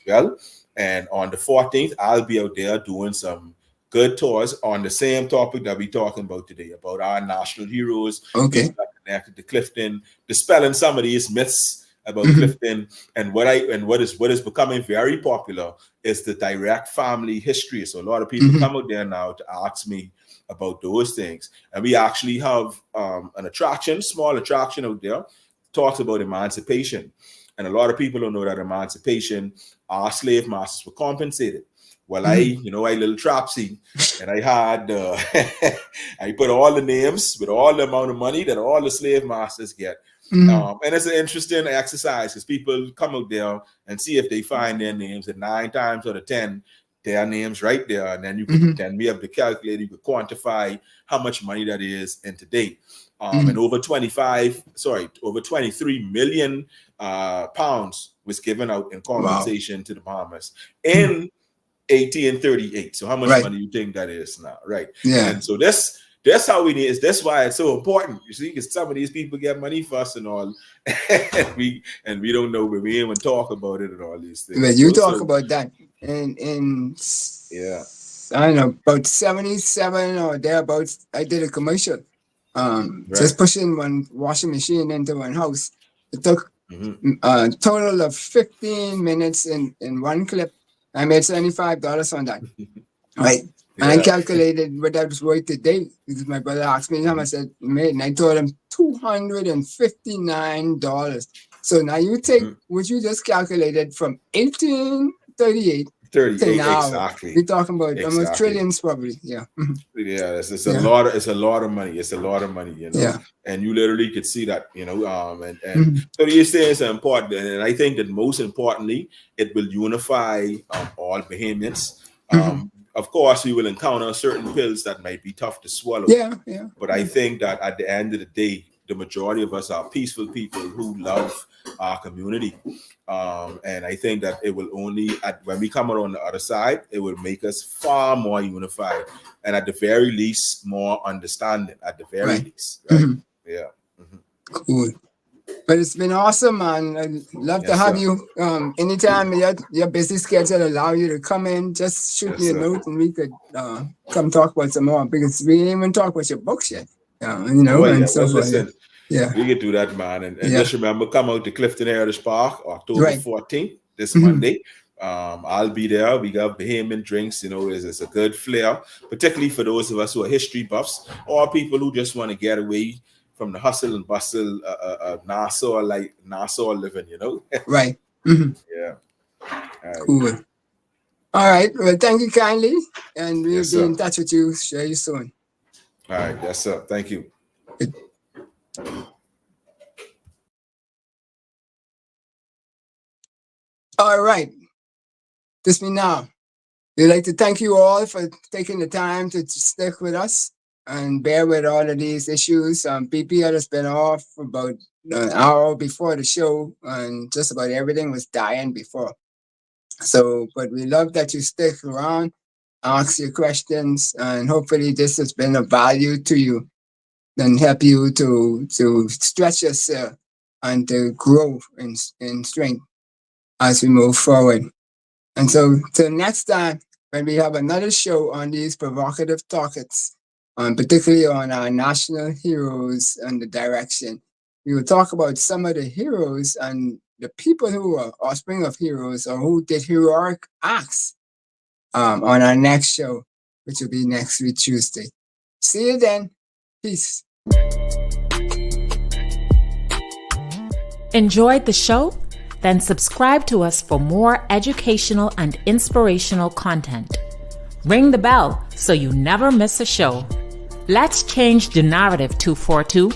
well. And on the 14th, I'll be out there doing some good tours on the same topic that we're talking about today, about our national heroes, connected to Clifton, dispelling some of these myths about Clifton. And what is becoming very popular is the direct family history. So a lot of people come out there now to ask me about those things. And we actually have an small attraction out there, talks about emancipation. And a lot of people don't know that emancipation, our slave masters were compensated. Well, I little trapsy, and I had, I put all the names with all the amount of money that all the slave masters get. And it's an interesting exercise because people come out there and see if they find their names, and 9 times out of 10, their names right there. And then you can then we have the calculator, you can quantify how much money that is in today. And over 23 million pounds was given out in compensation to the Bahamas in 1838. So how much money you think that is now, right? Yeah. And so that's how we need. That's why it's so important. You see, because some of these people get money for us and all, and we don't know, but we even talk about it and all these things. But you talk about that in I don't know, about 77 or thereabouts. I did a commercial, just pushing one washing machine into one house. It took Total of 15 minutes in one clip. I made $75 on that. Right. And I calculated what that was worth today because my brother asked me how much I made, and I told him $259. So now you take what you just calculated from 1838 to now. Exactly. We're talking about almost trillions, probably. Yeah. Yeah, it's a lot of money. It's a lot of money, you know. Yeah. And you literally could see that, you know. So you're saying it's important, and I think that most importantly, it will unify all Bahamians. Of course, we will encounter certain pills that might be tough to swallow. Yeah. But I think that at the end of the day, the majority of us are peaceful people who love our community. And I think that it will only, when we come out on the other side, it will make us far more unified. And at the very least, more understanding, at the very least. Right? Yeah. Cool. But it's been awesome, man. I'd love to have you. Anytime your busy schedule allow you to come in, just shoot me a note and we could come talk about some more, because we didn't even talk about your books yet. You know, and so listen, we can do that, man. And just remember, come out to Clifton Heritage Park, October 14th, this Monday. I'll be there. We got Bahamian drinks, you know, it's a good flair, particularly for those of us who are history buffs or people who just want to get away from the hustle and bustle, Nassau living, you know. Right. Yeah. Cool. All right. Well, thank you kindly, and we'll be in touch with you very soon. All right. Yes, sir. Thank you. All right. This me now. We'd like to thank you all for taking the time to stick with us and bear with all of these issues. BP had us been off about an hour before the show, and just about everything was dying before. So, but we love that you stick around, ask your questions, and hopefully this has been of value to you and help you to stretch yourself and to grow in strength as we move forward. And so till next time, when we have another show on these provocative topics, particularly on our national heroes and the direction, we will talk about some of the heroes and the people who are offspring of heroes or who did heroic acts on our next show, which will be next week, Tuesday. See you then. Peace. Enjoyed the show? Then subscribe to us for more educational and inspirational content. Ring the bell so you never miss a show. Let's change the narrative, 242.